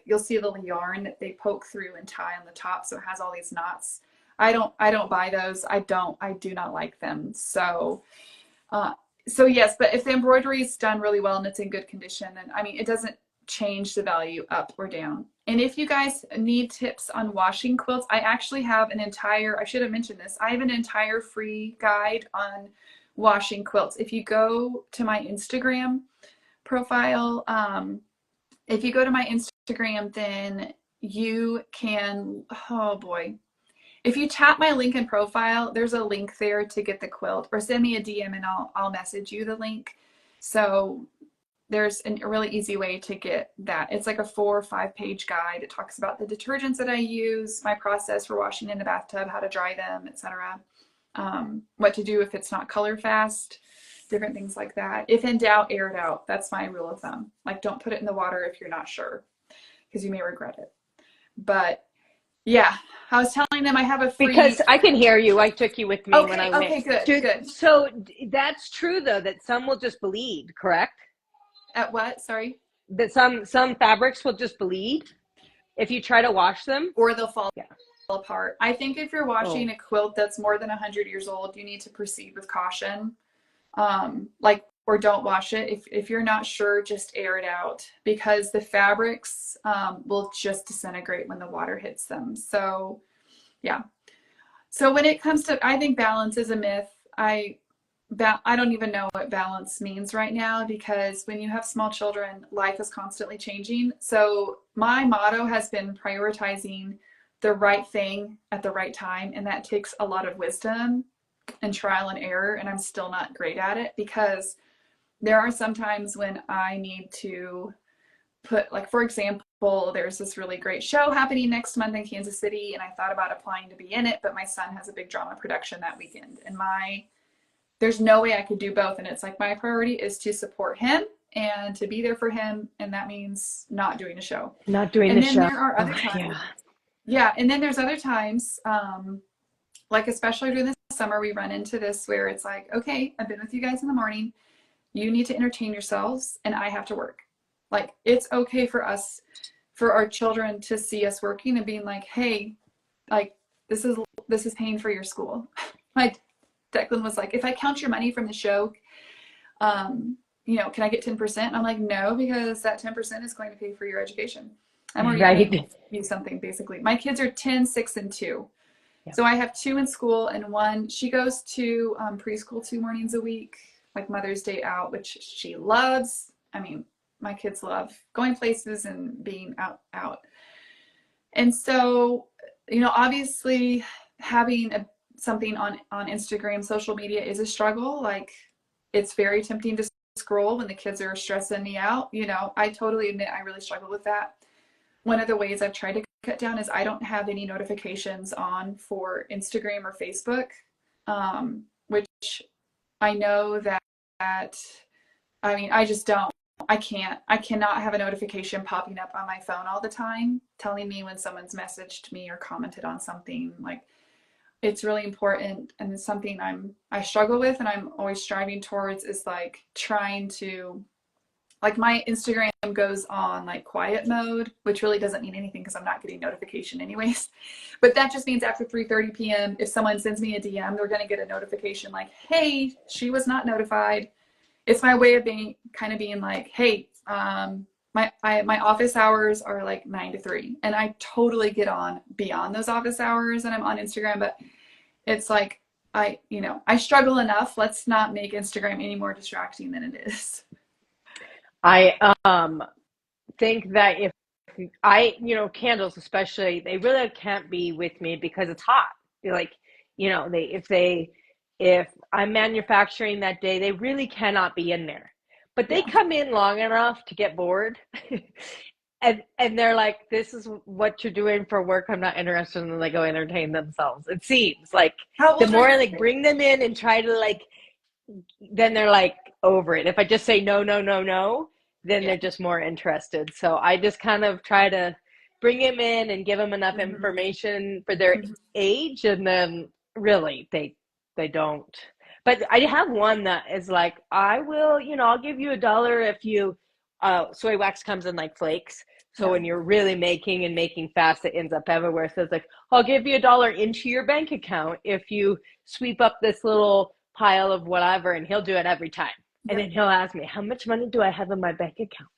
B: you'll see the yarn that they poke through and tie on the top, so it has all these knots. I don't buy those. I do not like them. Uh, so yes, but if the embroidery is done really well and it's in good condition, then I mean, it doesn't change the value up or down. And if you guys need tips on washing quilts, I actually have I should have mentioned this, I have an entire free guide on washing quilts. If you go to my Instagram profile, if you go to my Instagram, then you can, oh boy, if you tap my link in profile, there's a link there to get the quilt, or send me a DM and I'll message you the link. So there's a really easy way to get that. It's like a 4 or 5 page guide. It talks about the detergents that I use, my process for washing in the bathtub, how to dry them, etc. What to do if it's not color fast, different things like that. If in doubt, air it out. That's my rule of thumb. Like, don't put it in the water if you're not sure, because you may regret it. But yeah, I was telling them I have a free.
A: Because I can hear you. I took you with me when
B: Okay,
A: I went.
B: okay, good,
A: Dude,
B: good.
A: so that's true though, that some will just bleed, correct?
B: At what? Sorry.
A: That some fabrics will just bleed if you try to wash them.
B: Or they'll fall
A: Yeah.
B: apart. I think if you're
A: Oh,
B: washing a quilt that's more than 100 years old, you need to proceed with caution. Like, or don't wash it. If you're not sure, just air it out because the fabrics will just disintegrate when the water hits them. So, yeah. So when it comes to, I think balance is a myth. I don't even know what balance means right now because when you have small children, life is constantly changing. So my motto has been prioritizing the right thing at the right time, and that takes a lot of wisdom and trial and error, and I'm still not great at it because there are some times when I need to put, like, for example, there's this really great show happening next month in Kansas City, and I thought about applying to be in it, but my son has a big drama production that weekend, and there's no way I could do both. And it's like my priority is to support him and to be there for him, and that means not doing a show.
A: not doing the
B: And then
A: show.
B: there are other times,
A: Yeah.
B: yeah, and then there's other times, like especially during the summer, we run into this where it's like, okay, I've been with you guys in the morning. You need to entertain yourselves, and I have to work. Like, it's okay for us, for our children to see us working and being like, hey, like, this is paying for your school. Like, Declan was like, if I count your money from the show, can I get 10%? And I'm like, no, because that 10% is going to pay for your education. I'm already paying
A: Right.
B: you something, basically. My kids are 10, 6, and 2.
A: Yeah.
B: So I have 2 in school and 1. She goes to preschool 2 mornings a week, like Mother's Day out, which she loves. I mean, my kids love going places and being out. And so, obviously having something on Instagram, social media is a struggle. Like, it's very tempting to scroll when the kids are stressing me out. I totally admit I really struggle with that. One of the ways I've tried to cut down is I don't have any notifications on for Instagram or Facebook, which I know that, I mean, I just don't. I cannot have a notification popping up on my phone all the time telling me when someone's messaged me or commented on something. Like, it's really important, and it's something I struggle with, and I'm always striving towards, is like trying to, like, my Instagram goes on like quiet mode, which really doesn't mean anything because I'm not getting notification anyways. But that just means after 3:30 p.m., if someone sends me a DM, they're going to get a notification like, hey, she was not notified. It's my way of being like, hey, my office hours are like 9 to 3, and I totally get on beyond those office hours, and I'm on Instagram, but it's like, I struggle enough. Let's not make Instagram any more distracting than it is.
A: I think that if candles especially, they really can't be with me because it's hot. Like, if I'm manufacturing that day, they really cannot be in there. But they
B: Yeah.
A: come in long enough to get bored. And they're like, this is what you're doing for work. I'm not interested, and they go entertain themselves. It seems like
B: How
A: the
B: old are
A: more
B: your
A: I like
B: kids?
A: bring them in and try to like, then they're like over it. If I just say no, no, no, no, then
B: Yeah.
A: they're just more interested. So I just kind of try to bring them in and give them enough
B: Mm-hmm.
A: information for their
B: Mm-hmm.
A: age, and then really they don't. But I have one that is like, I will, I'll give you $1 if you soy wax comes in like flakes. So
B: Yeah.
A: when you're really making fast, it ends up everywhere. So it's like, I'll give you $1 into your bank account if you sweep up this little pile of whatever, and he'll do it every time. And
B: Yep.
A: then he'll ask me, how much money do I have in my bank account?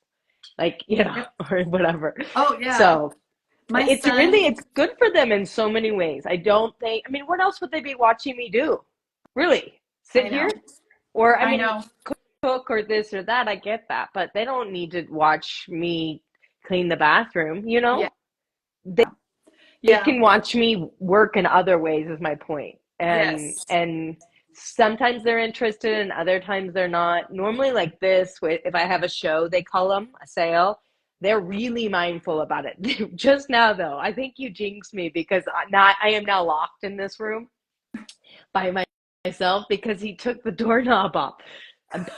A: Like,
B: Yep.
A: or whatever.
B: Oh yeah.
A: So
B: My
A: it's
B: son.
A: it's good for them in so many ways. I don't think, I mean, what else would they be watching me do? Really? Sit
B: I know.
A: here? Or, I
B: I
A: mean,
B: know.
A: cook or this or that, I get that, but they don't need to watch me clean the bathroom.
B: Yeah.
A: They
B: Yeah.
A: can watch me work in other ways, is my point. and
B: Yes.
A: and sometimes they're interested and other times they're not. Normally, like this, if I have a show, they call them a sale, they're really mindful about it. Just now though, I think you jinxed me because I am now locked in this room by myself because he took the doorknob off.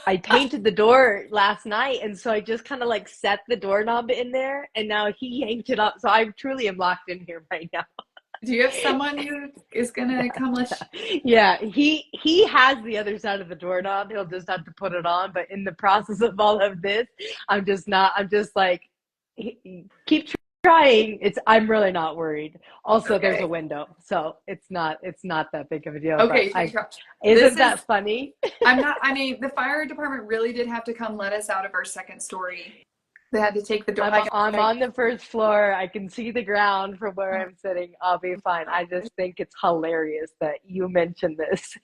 A: I painted the door last night, and so I just kind of like set the doorknob in there, and now he yanked it up. So I truly am locked in here right now.
B: Do you have someone who is gonna come let
A: Yeah, he has the other side of the doorknob. He'll just have to put it on. But in the process of all of this, I'm just not. I'm just like, keep trying. I'm really not worried. Also, there's a
B: Okay.
A: window, so it's not that big of a deal. But
B: Okay, this
A: isn't
B: is
A: that funny?
B: I'm not I mean, the fire department really did have to come let us out of our second story. They had to take the door
A: I'm
B: like
A: I'm
B: I
A: on the first floor. I can see the ground from where
B: oh
A: I'm sitting. I'll be
B: my
A: fine. I
B: gosh.
A: just think it's hilarious that you mentioned this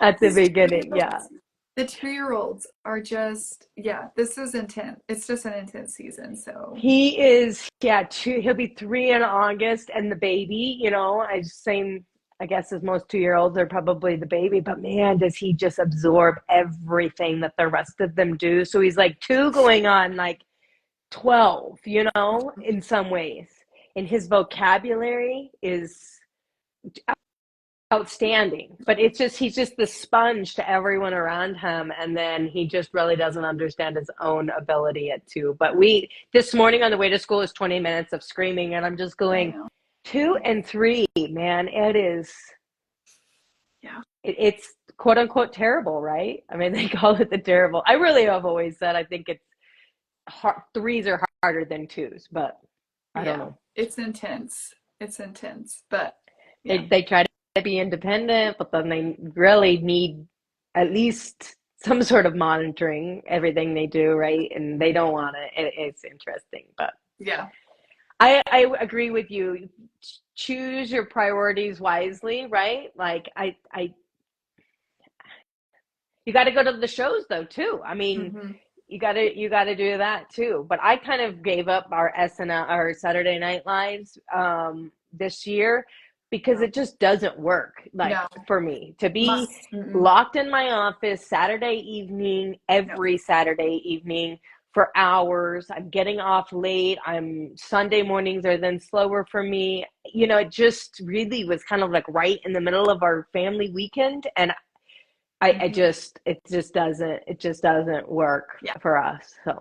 A: at the
B: These
A: beginning. Yeah.
B: 2-year-olds, the 2-year-olds are just yeah, this is intense. It's just an intense season, so
A: He is, yeah, he'll be 3 in August, and the baby, same, I guess, as most 2-year-olds are probably the baby, but man, does he just absorb everything that the rest of them do. So he's like 2 going on like 12, in some ways. And his vocabulary is outstanding, but he's just the sponge to everyone around him, and then he just really doesn't understand his own ability at 2. But we this morning on the way to school is 20 minutes of screaming, and I'm just
B: I
A: going,
B: know.
A: 2 and 3, man,
B: Yeah.
A: it's quote unquote terrible, right? I mean, they call it the terrible. I really have always said I think it's hard, 3s are harder than 2s, but I don't
B: Yeah.
A: know.
B: It's intense. It's intense, but yeah.
A: They try to be independent, but then they really need at least some sort of monitoring everything they do, right? And they don't want it. It's interesting, but
B: Yeah.
A: I agree with you. Choose your priorities wisely, right? Like you got to go to the shows though too. I mean,
B: Hmm.
A: you got to do that too. But I kind of gave up our SNL, our Saturday Night Lives this year because
B: Yeah.
A: it just doesn't work. Like
B: No.
A: for me to
B: My,
A: be
B: mm-mm.
A: locked in my office Saturday evening,
B: No.
A: every Saturday evening for hours. I'm getting off late. I'm Sunday mornings are then slower for me. It just really was kind of like right in the middle of our family weekend, and
B: Hmm.
A: it just doesn't work
B: Yeah.
A: for us. So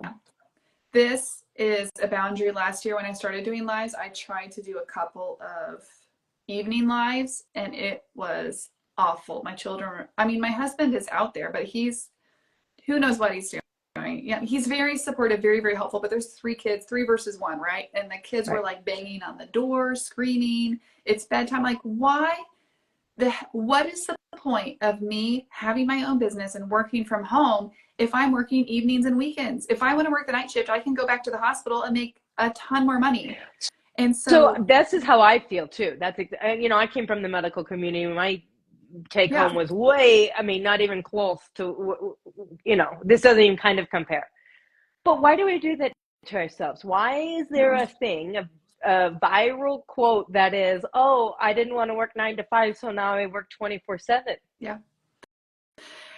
B: This is a boundary. Last year when I started doing lives, I tried to do a couple of evening lives and it was awful. My children, I mean, my husband is out there, but who knows what he's doing. Yeah, he's very supportive, very, very helpful, but there's 3 kids, 3 versus 1, right? And the kids were
A: right.
B: like banging on the door, screaming. It's bedtime. Like, what is the point of me having my own business and working from home if I'm working evenings and weekends? If I want to work the night shift, I can go back to the hospital and make a ton more money. And
A: So
B: so,
A: this is how I feel too. I came from the medical community. My take
B: yeah,
A: home was way, I mean, not even close to, this doesn't even kind of compare. But why do we do that to ourselves? Why is there
B: no,
A: a thing, a viral quote that is, oh, I didn't want to work 9 to 5, so now I work 24/7?
B: yeah.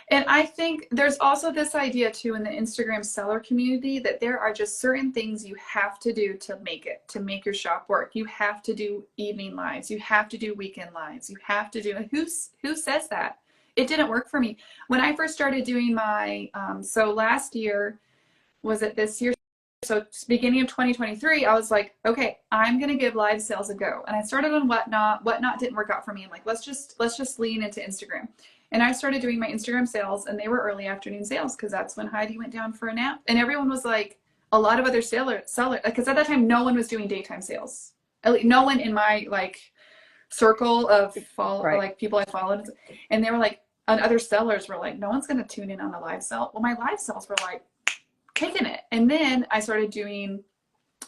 B: And I think there's also this idea too in the Instagram seller community that there are just certain things you have to do to make your shop work. You have to do evening lives. You have to do weekend lives. You have to do, who says that? It didn't work for me. When I first started doing so last year, was it this year? So beginning of 2023, I was like, okay, I'm gonna give live sales a go. And I started on Whatnot. Whatnot didn't work out for me. I'm like, let's just lean into Instagram. And I started doing my Instagram sales, and they were early afternoon sales because that's when Heidi went down for a nap. And everyone was like, a lot of other seller, because at that time no one was doing daytime sales. At least no one in my circle of
A: Right.
B: people I followed, and they were like, and other sellers were like, no one's gonna tune in on the live sale. Well, my live sales were like kicking it. And then I started doing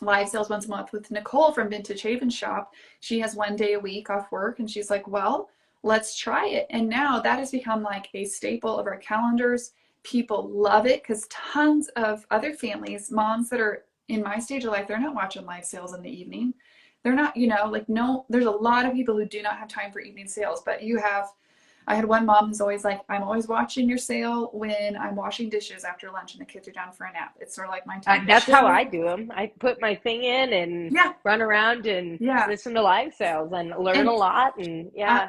B: live sales once a month with Nicole from Vintage Haven Shop. She has 1 day a week off work, and she's like, well, let's try it. And now that has become like a staple of our calendars. People love it because tons of other families, moms that are in my stage of life, they're not watching live sales in the evening. They're not, no, there's a lot of people who do not have time for evening sales, but I had one mom who's always like, I'm always watching your sale when I'm washing dishes after lunch and the kids are down for a nap. It's sort of like my time to
A: That's how
B: chill.
A: I do them. I put my thing in and
B: Yeah,
A: run around and
B: yeah.
A: listen to live sales and learn a
B: And
A: lot. And yeah,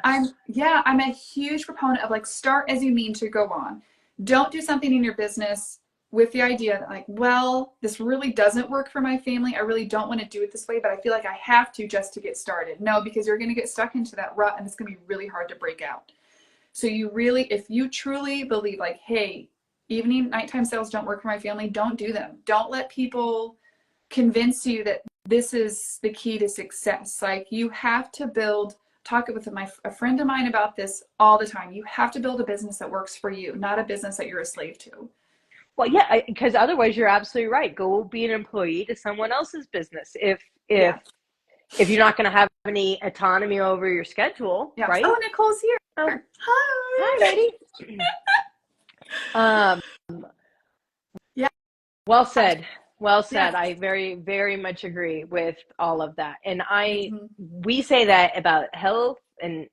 B: I'm a huge proponent of start as you mean to go on. Don't do something in your business with the idea that like, well, this really doesn't work for my family. I really don't want to do it this way, but I feel like I have to just to get started. No, because you're going to get stuck into that rut and it's going to be really hard to break out. So you really, if you truly believe like, hey, nighttime sales don't work for my family, don't do them. Don't let people convince you that this is the key to success. Like you have to build, talk with a friend of mine about this all the time. You have to build a business that works for you, not a business that you're a slave to.
A: Well, yeah, because otherwise you're absolutely right. Go be an employee to someone else's business.
B: Yeah.
A: If you're not going to have any autonomy over your schedule,
B: Yeah.
A: right?
B: Oh, Nicole's here.
A: Oh, hi,
B: Hi.
A: lady. Um,
B: Yeah.
A: well said. Well said.
B: Yeah.
A: I very, very much agree with all of that. And
B: Mm-hmm.
A: we say that about health and,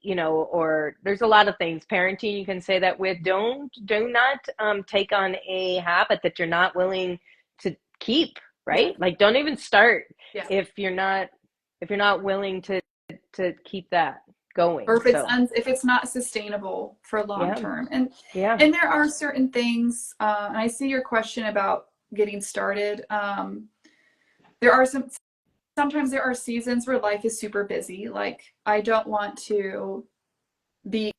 A: or there's a lot of things. Parenting, you can say that with. Do not take on a habit that you're not willing to keep,
B: Yeah.
A: right? Like don't even start
B: Yeah.
A: if you're not willing to keep that
B: Or
A: going. So
B: if it's not sustainable for long
A: yeah,
B: term. And
A: yeah.
B: there are certain things, and I see your question about getting started. There are sometimes there are seasons where life is super busy. Like I don't want to be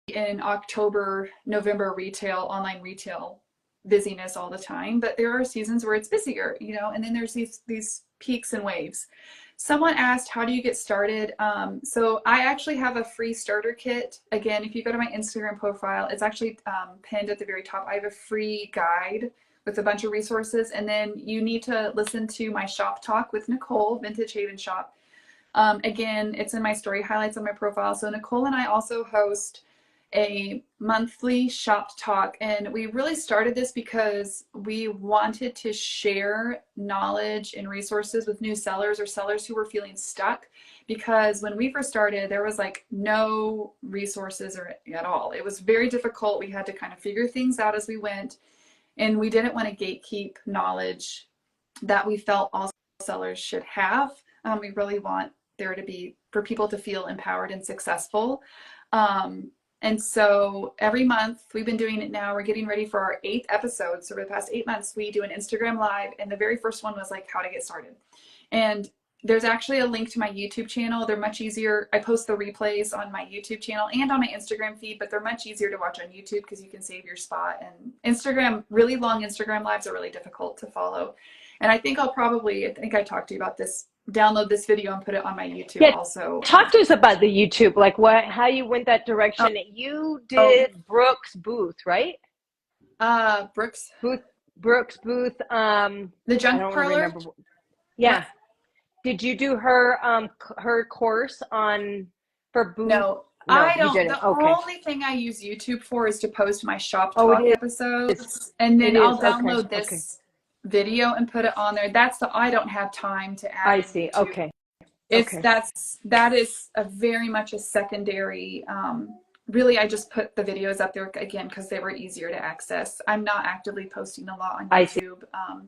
B: in October, November online retail busyness all the time, but there are seasons where it's busier, and then there's these peaks and waves. Someone asked, how do you get started? So I actually have a free starter kit. Again, if you go to my Instagram profile, it's actually pinned at the very top. I have a free guide with a bunch of resources. And then you need to listen to my shop talk with Nicole, Vintage Haven Shop. Again, it's in my story highlights on my profile. So Nicole and I also host a monthly shop talk, and we really started this because we wanted to share knowledge and resources with new sellers or sellers who were feeling stuck, because when we first started there was like no resources or at all. It was very difficult. We had to kind of figure things out as we went, and we didn't want to gatekeep knowledge that we felt all sellers should have. We really want there to be, for people to feel empowered and successful. And so every month, we've been doing it now, we're getting ready for our 8th episode. So for the past 8 months, we do an Instagram live, and the very first one was like how to get started. And there's actually a link to my YouTube channel. They're much easier. I post the replays on my YouTube channel and on my Instagram feed, but they're much easier to watch on YouTube because you can save your spot. And Instagram, really long Instagram lives are really difficult to follow. And I think I talked to you about this, download this video and put it on my YouTube
A: Yeah,
B: also.
A: talk to us about the YouTube, like how you went that direction. You did Brooks Booth, right?
B: Brooks.
A: Brooks Booth.
B: The
A: I
B: junk
A: don't
B: parlor.
A: remember. Yeah. Did you do her course for Booth?
B: No,
A: No,
B: I
A: you
B: don't.
A: didn't.
B: The
A: Okay.
B: only thing I use YouTube for is to post my shop
A: Oh, it
B: talk
A: is.
B: episodes, and
A: It
B: then
A: is.
B: I'll
A: Okay.
B: download this video and put it on there. I don't have time to add
A: I
B: in
A: see.
B: YouTube.
A: Okay.
B: That is a very much a secondary. Really, I just put the videos up there again because they were easier to access. I'm not actively posting a lot on YouTube.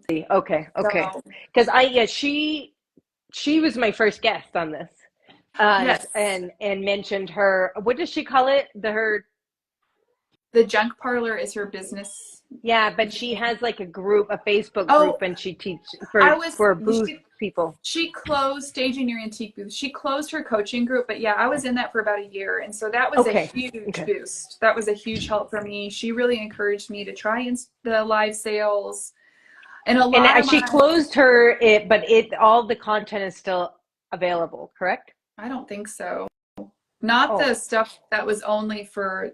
A: See. Okay.
B: So
A: Because she was my first guest on this.
B: yes,
A: And mentioned her. What does she call it?
B: the junk parlor is her business
A: Yeah, but she
B: name.
A: has like a Facebook
B: Oh,
A: group, and she teaches
B: I was.
A: for booth people.
B: She closed Staging Your Antique Booth. She closed her coaching group, but yeah, I was in that for about a year. And so that was a
A: Okay.
B: huge boost. That was a huge help for me. She really encouraged me to try the live sales. And a lot
A: And
B: of
A: she closed but all the content is still available, correct?
B: I don't think so. Not
A: Oh,
B: the stuff that was only for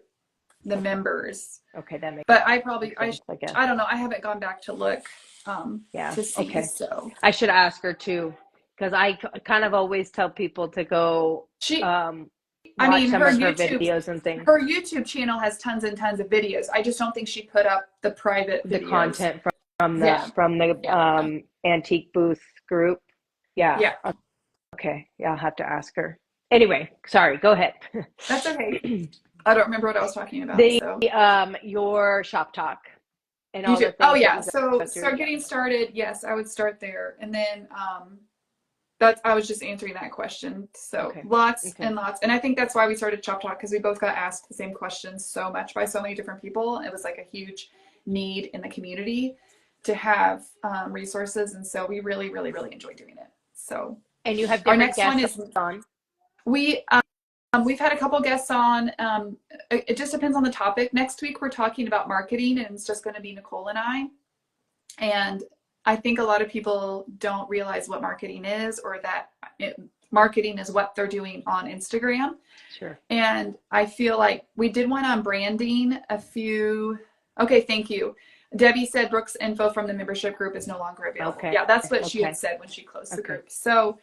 B: the members.
A: okay, that makes
B: But I probably,
A: sense, I guess.
B: I don't know. I haven't gone back to look
A: Yeah,
B: to see.
A: okay.
B: So
A: I should ask her too, because I kind of always tell people to go watch some
B: her
A: of her videos and things.
B: channel has tons and tons of videos. I just don't think she put up the private
A: The
B: videos.
A: content from the antique booth group. Yeah.
B: Yeah.
A: Okay. Yeah, I'll have to ask her. Anyway, sorry. Go ahead.
B: That's okay. I don't remember what I was talking about.
A: Your shop talk and all the things.
B: Oh yeah. So start getting started. Yes, I would start there, and then I was just answering that question. So lots and lots, and I think that's why we started Shop Talk, because we both got asked the same questions so much by so many different people. It was like a huge need in the community to have resources. And so we really, really, really enjoy doing it. So
A: And you have
B: our
A: different
B: next one
A: guests
B: is
A: on?
B: we we've had a couple guests on. It just depends on the topic. Next week we're talking about marketing, and it's just going to be Nicole and I. And I think a lot of people don't realize what marketing is, or that marketing is what they're doing on Instagram.
A: Sure.
B: And I feel like we did one on branding okay, thank you. Debbie said Brooke's info from the membership group is no longer available.
A: Okay.
B: Yeah, that's what she
A: Okay.
B: had said when she closed the
A: Okay.
B: group. So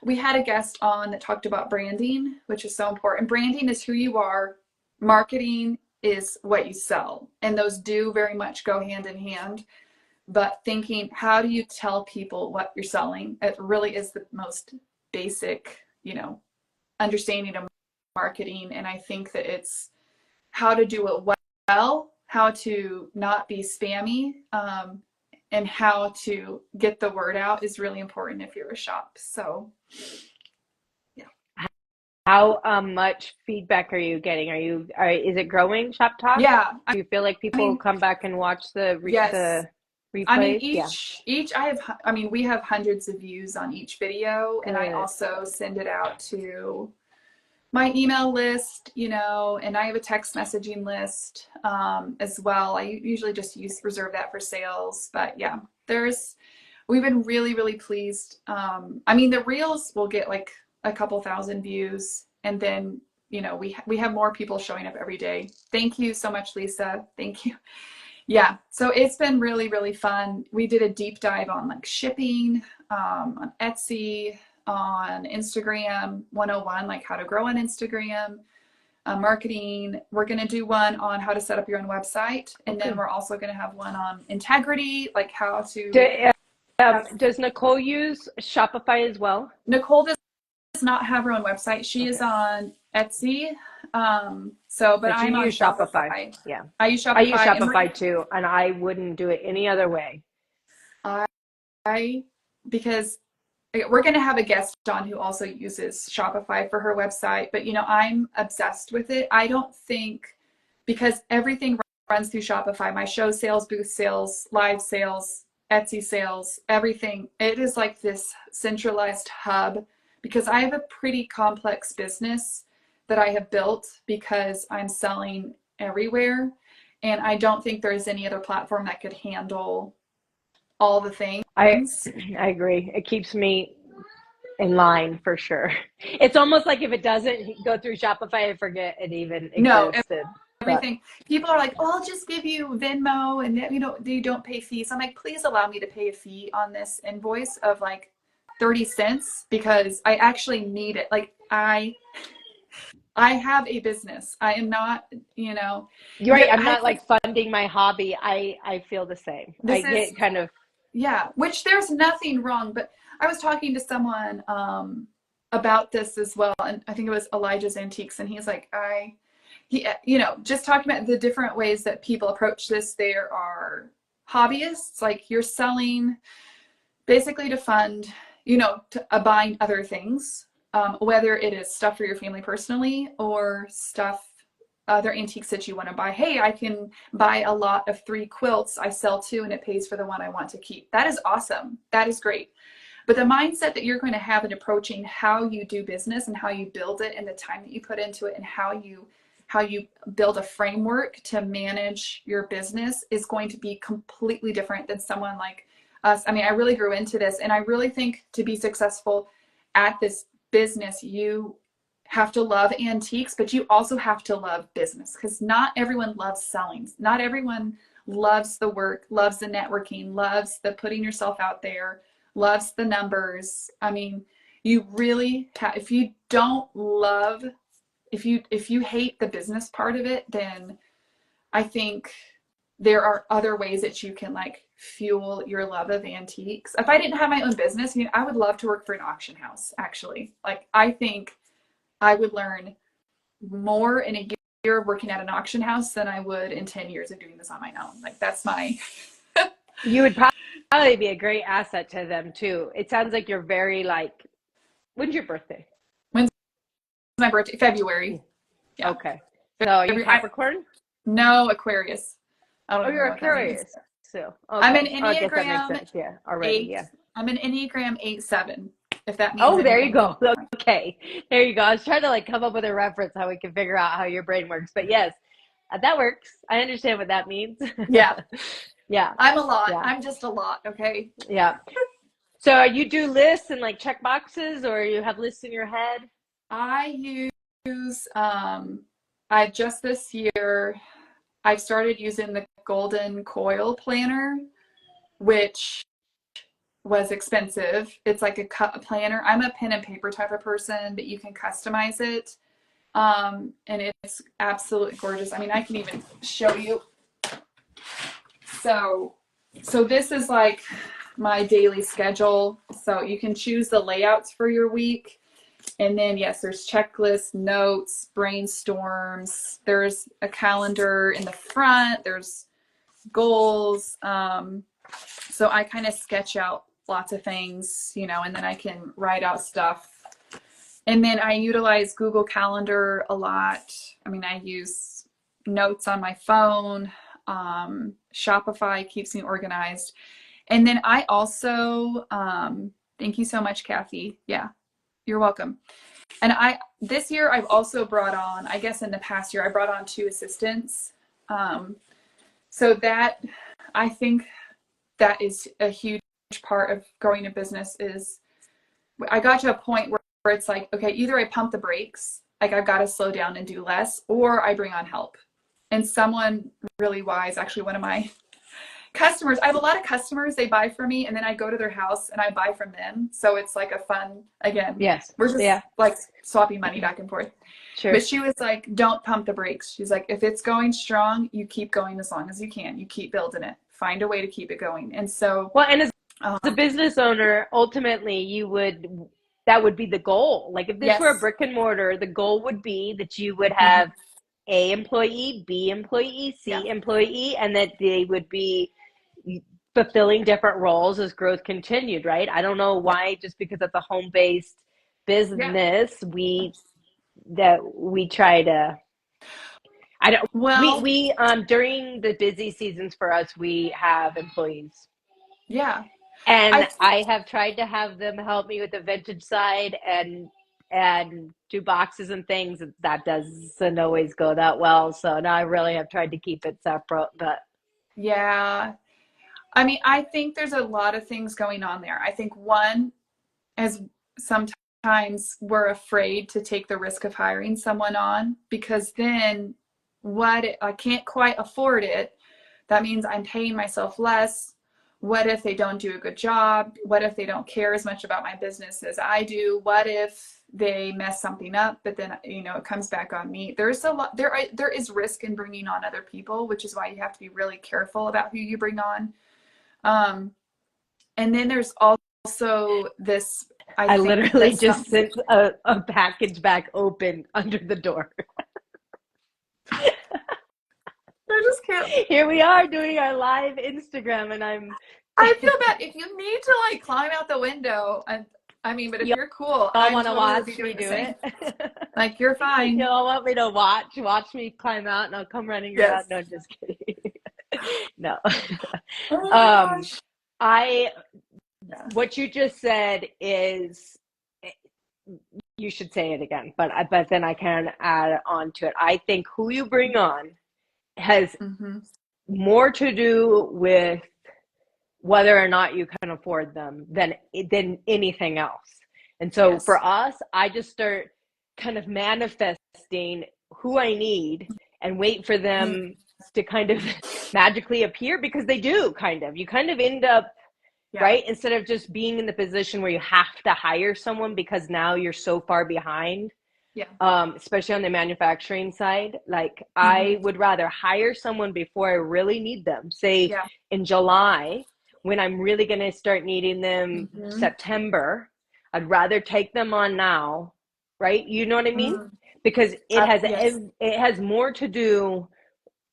B: we had a guest on that talked about branding, which is so important. Branding is who you are. Marketing is what you sell. And those do very much go hand in hand. But thinking, how do you tell people what you're selling? It really is the most basic, understanding of marketing. And I think that it's how to do it well, how to not be spammy, and how to get the word out is really important if you're a shop. So, yeah.
A: How much feedback are you getting? Is it growing, Shop Talk?
B: Yeah.
A: Do you feel like people come back and watch the
B: Yes.
A: replays?
B: We have hundreds of views on each video.
A: Good.
B: And I also send it out to my email list, and I have a text messaging list as well. I usually just reserve that for sales. But yeah, we've been really, really pleased. The reels will get like a couple thousand views, and then, we have more people showing up every day. Thank you so much, Lisa. Thank you. Yeah, so it's been really, really fun. We did a deep dive on like shipping, on Etsy, on Instagram 101, like how to grow on Instagram, marketing. We're going to do one on how to set up your own website. And then we're also going to have one on integrity, like how to...
A: Does Nicole use Shopify as well?
B: Nicole does not have her own website. She is on Etsy. But I'm on Shopify.
A: Yeah.
B: I use Shopify.
A: I use Shopify too, and I wouldn't do it any other way.
B: Because we're going to have a guest on who also uses Shopify for her website, but I'm obsessed with it. I don't think, because everything runs through Shopify, my show sales, booth sales, live sales, Etsy sales, everything. It is like this centralized hub, because I have a pretty complex business that I have built because I'm selling everywhere. And I don't think there's any other platform that could handle all the things.
A: I agree. It keeps me in line for sure. It's almost like if it doesn't go through Shopify, I forget it even existed.
B: Everything. People are like, "Oh, I'll just give you Venmo, and you don't pay fees." I'm like, please allow me to pay a fee on this invoice of like 30 cents, because I actually need it. Like I have a business. I am not,
A: You're right. I'm not like funding my hobby. I feel the same.
B: Yeah, which there's nothing wrong, but I was talking to someone about this as well, and I think it was Elijah's Antiques, and he's like, just talking about the different ways that people approach this. There are hobbyists, like you're selling basically to fund, buying other things, whether it is stuff for your family personally or other antiques that you want to buy. Hey, I can buy a lot of 3 quilts. I sell 2 and it pays for the one I want to keep. That is awesome. That is great. But the mindset that you're going to have in approaching how you do business and how you build it and the time that you put into it and how you build a framework to manage your business is going to be completely different than someone like us. I really grew into this, and I really think to be successful at this business, you have to love antiques, but you also have to love business, because not everyone loves selling. Not everyone loves the work, loves the networking, loves the putting yourself out there, loves the numbers. You really if you don't love, if you hate the business part of it, then I think there are other ways that you can like fuel your love of antiques. If I didn't have my own business, I would love to work for an auction house, actually. Like, I think I would learn more in a year of working at an auction house than I would in 10 years of doing this on my own. Like, that's my...
A: You would probably be a great asset to them too. It sounds like you're very when's your birthday?
B: When's my birthday? February.
A: Yeah. Okay. So are you Capricorn?
B: No, Aquarius. I don't
A: Oh,
B: even know
A: you're a
B: what that means.
A: curious. So,
B: I'm an
A: okay. Oh, I guess that makes
B: Enneagram
A: sense. Yeah, already.
B: 8.
A: Yeah.
B: I'm an Enneagram 8/7, if that means
A: Oh, there you
B: anything to
A: go.
B: you.
A: Okay. There you go. I was trying to like come up with a reference how we can figure out how your brain works. But yes, that works. I understand what that means.
B: Yeah,
A: Yeah.
B: I'm a lot.
A: Yeah.
B: I'm just a lot, okay?
A: Yeah. So you do lists and like check boxes or you have lists in your head?
B: I use I just this year I started using the Golden Coil planner, which was expensive. It's like a planner. I'm a pen and paper type of person, but you can customize it. And it's absolutely gorgeous. I mean, I can even show you. So, so this is like my daily schedule. So you can choose the layouts for your week. And then, yes, there's checklists, notes, brainstorms. There's a calendar in the front. There's goals. So I kind of sketch out lots of things, you know, and then I can write out stuff. And then I utilize Google Calendar a lot. I mean, I use notes on my phone. Shopify keeps me organized. And then I also, thank you so much, Kathy. Yeah, you're welcome. And this year I've also brought on, I guess in the past year, I brought on 2 assistants. So that, I think that is a huge part of growing a business is I got to a point where it's like, okay, either I pump the brakes, like I've got to slow down and do less, or I bring on help. And someone really wise, actually one of my customers, I have a lot of customers, they buy from me and then I go to their house and I buy from them. So it's like a fun, again,
A: Yes.
B: we're just
A: Yeah.
B: like swapping money back and forth.
A: Sure.
B: But she was like, don't pump the brakes. She's like, if it's going strong, you keep going as long as you can. You keep building it. Find a way to keep it going. And so,
A: Well, and as
B: um,
A: a business owner, ultimately that would be the goal. Like if this were a
B: yes.
A: brick and mortar, the goal would be that you would
B: Mm-hmm.
A: have A employee, B employee,
B: Yeah.
A: C employee, and that they would be fulfilling different roles as growth continued, right? I don't know
B: Yeah.
A: why, just because it's a home-based
B: Yeah.
A: business, we try to I don't
B: Well,
A: we during the busy seasons for us, we have employees.
B: yeah. I
A: And
B: think,
A: I have tried to have them help me with the vintage side and do boxes and things. That doesn't always go that well. So now I really have tried to keep it separate. But
B: yeah. I mean, I think there's a lot of things going on there. I think one, as sometimes we're afraid to take the risk of hiring someone on because then I can't quite afford it. That means I'm paying myself less. What if they don't do a good job? What if they don't care as much about my business as I do? What if they mess something up, but then, you know, it comes back on me? There's a lot, there is risk in bringing on other people, which is why you have to be really careful about who you bring on. Um, and then there's also this, I
A: I
B: think
A: literally
B: that
A: just sent a package back open under the door.
B: I just can't.
A: Here we are doing our live Instagram, and I'm.
B: I feel bad if you need to like climb out the window. I mean, but if
A: Y'all
B: you're cool, I'm
A: want to
B: totally would be
A: watch me
B: doing the
A: do
B: same.
A: it?
B: Like you're fine.
A: Y'all want me to watch me climb out, and I'll come running around?
B: Yes.
A: No, just kidding. No.
B: Oh my
A: Um,
B: gosh.
A: I
B: Yeah.
A: what you just said is you should say it again, but then I can add on to it. I think who you bring on has
B: Mm-hmm.
A: more to do with whether or not you can afford them than anything else. And so
B: Yes.
A: for us, I just start kind of manifesting who I need and wait for
B: Mm-hmm.
A: them to kind of magically appear because they do kind of. You kind of end up
B: Yeah.
A: right? Instead of just being in the position where you have to hire someone because now you're so far behind,
B: Yeah.
A: especially on the manufacturing side. Like
B: Mm-hmm.
A: I would rather hire someone before I really need them. Say
B: Yeah.
A: in July, when I'm really going to start needing them
B: Mm-hmm.
A: September, I'd rather take them on now, right? You know what I mean?
B: Mm-hmm.
A: Because
B: Yes.
A: it has more to do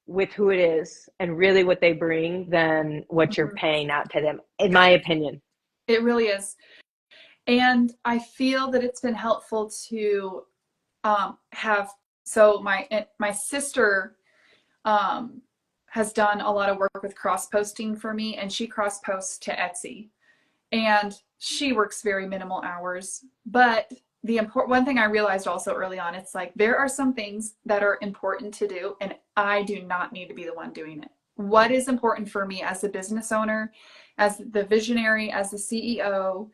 A: with who it is and really what they bring than what you're
B: Mm-hmm.
A: paying out to them, in my opinion.
B: It really is. And I feel that it's been helpful to have, so my sister um, has done a lot of work with cross posting for me, and she cross posts to Etsy. And she works very minimal hours. But the one thing I realized also early on, it's like there are some things that are important to do, and I do not need to be the one doing it. What is important for me as a business owner, as the visionary, as the CEO,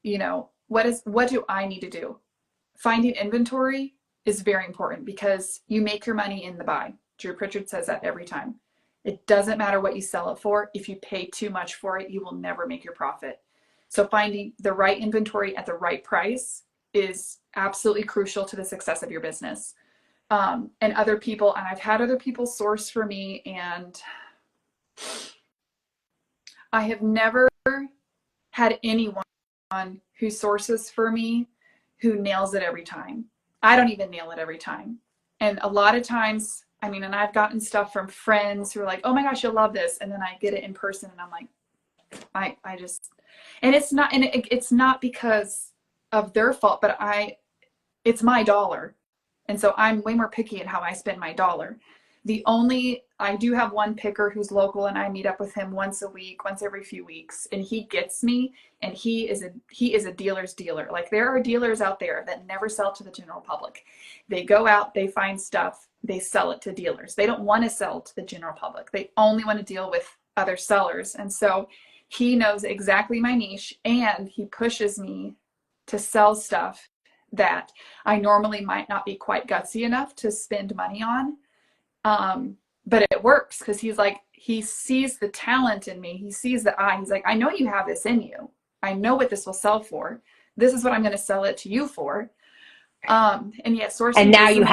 B: you know, what do I need to do? Finding inventory is very important because you make your money in the buy. Drew Pritchard says that every time. It doesn't matter what you sell it for. If you pay too much for it, you will never make your profit. So finding the right inventory at the right price is absolutely crucial to the success of your business. And other people, and I've had other people source for me, and I have never had anyone who sources for me who nails it every time. I don't even nail it every time. And a lot of times, I mean, and I've gotten stuff from friends who are like, oh my gosh, you'll love this. And then I get it in person and I'm like, I just, and it's not because of their fault, but it's my dollar. And so I'm way more picky at how I spend my dollar. I do have one picker who's local, and I meet up with him once a week, once every few weeks, and he gets me, and he is a dealer's dealer. Like, there are dealers out there that never sell to the general public. They go out, they find stuff, they sell it to dealers. They don't want to sell to the general public. They only want to deal with other sellers. And so he knows exactly my niche, and he pushes me to sell stuff that I normally might not be quite gutsy enough to spend money on. But it works because he's like, he sees the talent in me. He sees the eye. He's like, I know you have this in you. I know what this will sell for. This is what I'm going to sell it to you for. And yet sourcing.
A: And now you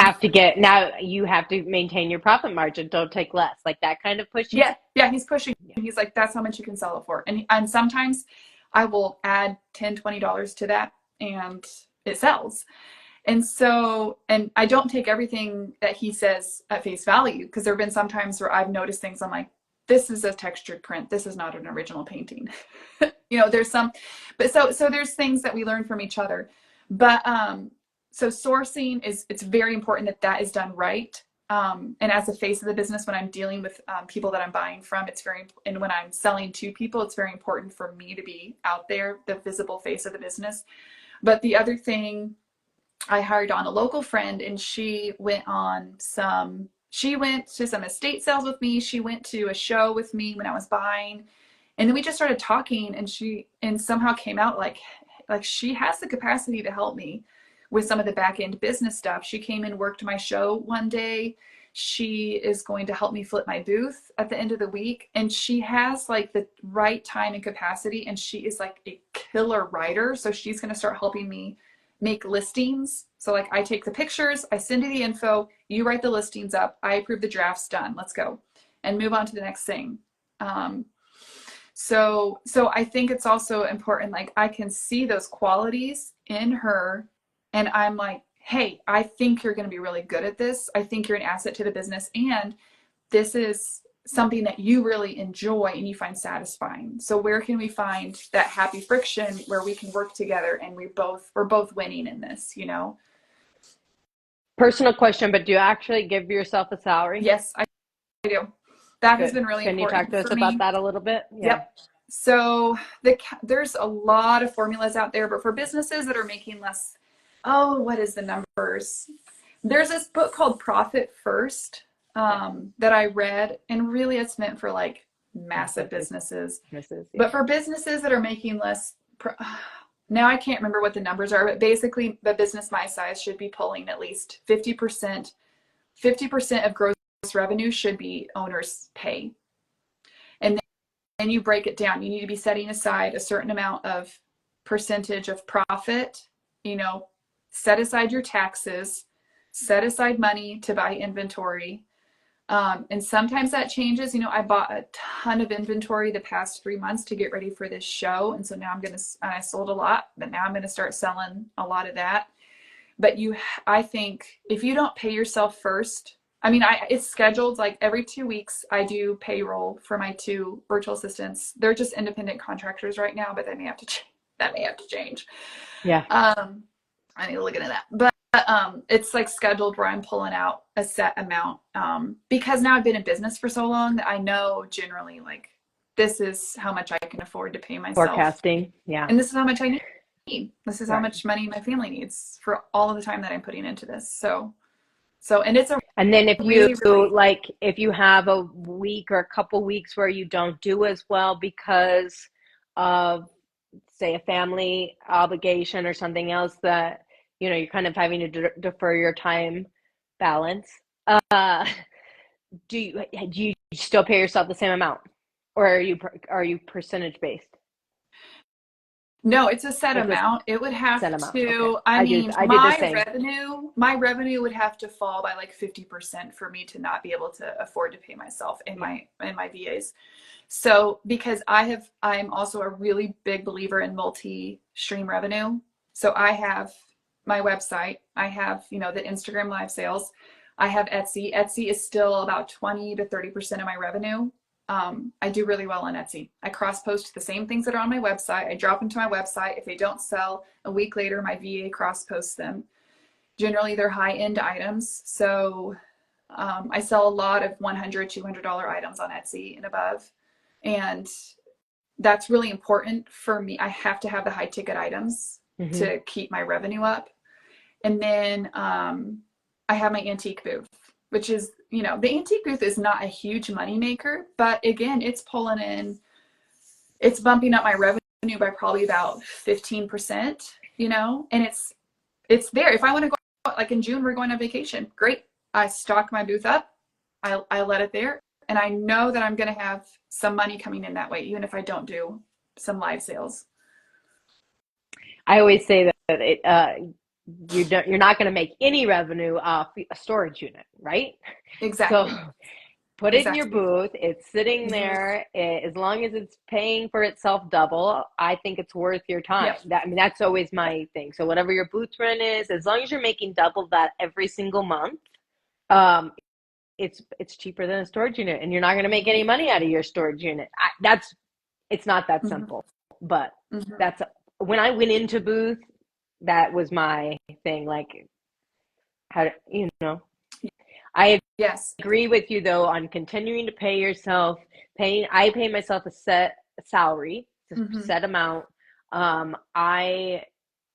A: have to maintain your profit margin. Don't take less, like that kind of pushing.
B: Yeah. He's pushing. He's like, that's how much you can sell it for. And sometimes I will add $10, $20 to that, and it sells. And so, and I don't take everything that he says at face value, because there have been some times where I've noticed things. I'm like, this is a textured print. This is not an original painting. There's some, but so there's things that we learn from each other. But so sourcing it's very important that is done right. And as the face of the business, when I'm dealing with people that I'm buying from, and when I'm selling to people, it's very important for me to be out there, the visible face of the business. But the other thing, I hired on a local friend, and she went to some estate sales with me. She went to a show with me when I was buying. And then we just started talking, and somehow came out like she has the capacity to help me with some of the back end business stuff. She came and worked my show one day. She is going to help me flip my booth at the end of the week. And she has like the right time and capacity. And she is like a killer writer. So she's going to start helping me make listings. So like, I take the pictures, I send you the info, you write the listings up, I approve the drafts, done, let's go, and move on to the next thing. So I think it's also important, like, I can see those qualities in her, and I'm like, hey, I think you're going to be really good at this. I think you're an asset to the business, and this is something that you really enjoy and you find satisfying. So where can we find that happy friction where we can work together and we're both winning in this,
A: Personal question, but do you actually give yourself a salary?
B: Yes, I do. That
A: Good.
B: has been really
A: Can you
B: important
A: talk to us
B: for me.
A: about that a little bit? Yeah.
B: Yep. So there's a lot of formulas out there, but for businesses that are making less, what is the numbers? There's this book called Profit First that I read, and really it's meant for like massive businesses. But for businesses that are making less, now I can't remember what the numbers are, but basically the business my size should be pulling at least 50% of gross revenue should be owner's pay. And then you break it down. You need to be setting aside a certain amount of percentage of profit, set aside your taxes, set aside money to buy inventory. And sometimes that changes. I bought a ton of inventory the past 3 months to get ready for this show. And so now I sold a lot, but now I'm going to start selling a lot of that. But I think if you don't pay yourself first, it's scheduled like every 2 weeks. I do payroll for my 2 virtual assistants. They're just independent contractors right now, but that may have to change.
A: Yeah.
B: I need to look into that. it's like scheduled where I'm pulling out a set amount, because now I've been in business for so long that I know generally like this is how much I can afford to pay myself,
A: Forecasting. Yeah.
B: and this is how much I need. This is how
A: Right.
B: much money my family needs for all of the time that I'm putting into this. And it's a
A: And then if you
B: really, really,
A: like, if you have a week or a couple weeks where you don't do as well because of, say, a family obligation or something else that, you're kind of having to defer your time balance, do you still pay yourself the same amount, or are you percentage based?
B: no, it's a set
A: It's a
B: amount. It would have
A: set amount. Okay.
B: to, I mean,
A: I did the same.
B: my revenue would have to fall by like 50% for me to not be able to afford to pay myself and
A: Yeah.
B: my VAs. So because I'm also a really big believer in multi-stream revenue. So I have my website, I have, the Instagram live sales, I have Etsy. Etsy is still about 20 to 30% of my revenue. I do really well on Etsy. I cross post the same things that are on my website. I drop them to my website. If they don't sell a week later, my VA cross posts them. Generally, they're high end items. So I sell a lot of $100, $200 items on Etsy and above. And that's really important for me. I have to have the high ticket items
A: Mm-hmm.
B: to keep my revenue up. And then I have my antique booth, which is, the antique booth is not a huge money maker, but again, it's bumping up my revenue by probably about 15%, and it's there. If I want to go out, like in June, we're going on vacation. Great. I stock my booth up. I let it there. And I know that I'm going to have some money coming in that way, even if I don't do some live sales.
A: I always say that you're not going to make any revenue off a storage unit, right? So
B: Exactly.
A: put it in your
B: Exactly.
A: booth. It's sitting
B: Mm-hmm.
A: there. As long as it's paying for itself double, I think it's worth your time.
B: Yep.
A: That's always my thing. So whatever your booth rent is, as long as you're making double that every single month, um, it's cheaper than a storage unit, and you're not going to make any money out of your storage unit. It's not that
B: Mm-hmm.
A: simple, but
B: Mm-hmm.
A: that's when I went into booth, that was my thing. Like, how I
B: Yes.
A: agree with you though on continuing to pay yourself. I pay myself a set salary, a
B: Mm-hmm.
A: set amount. I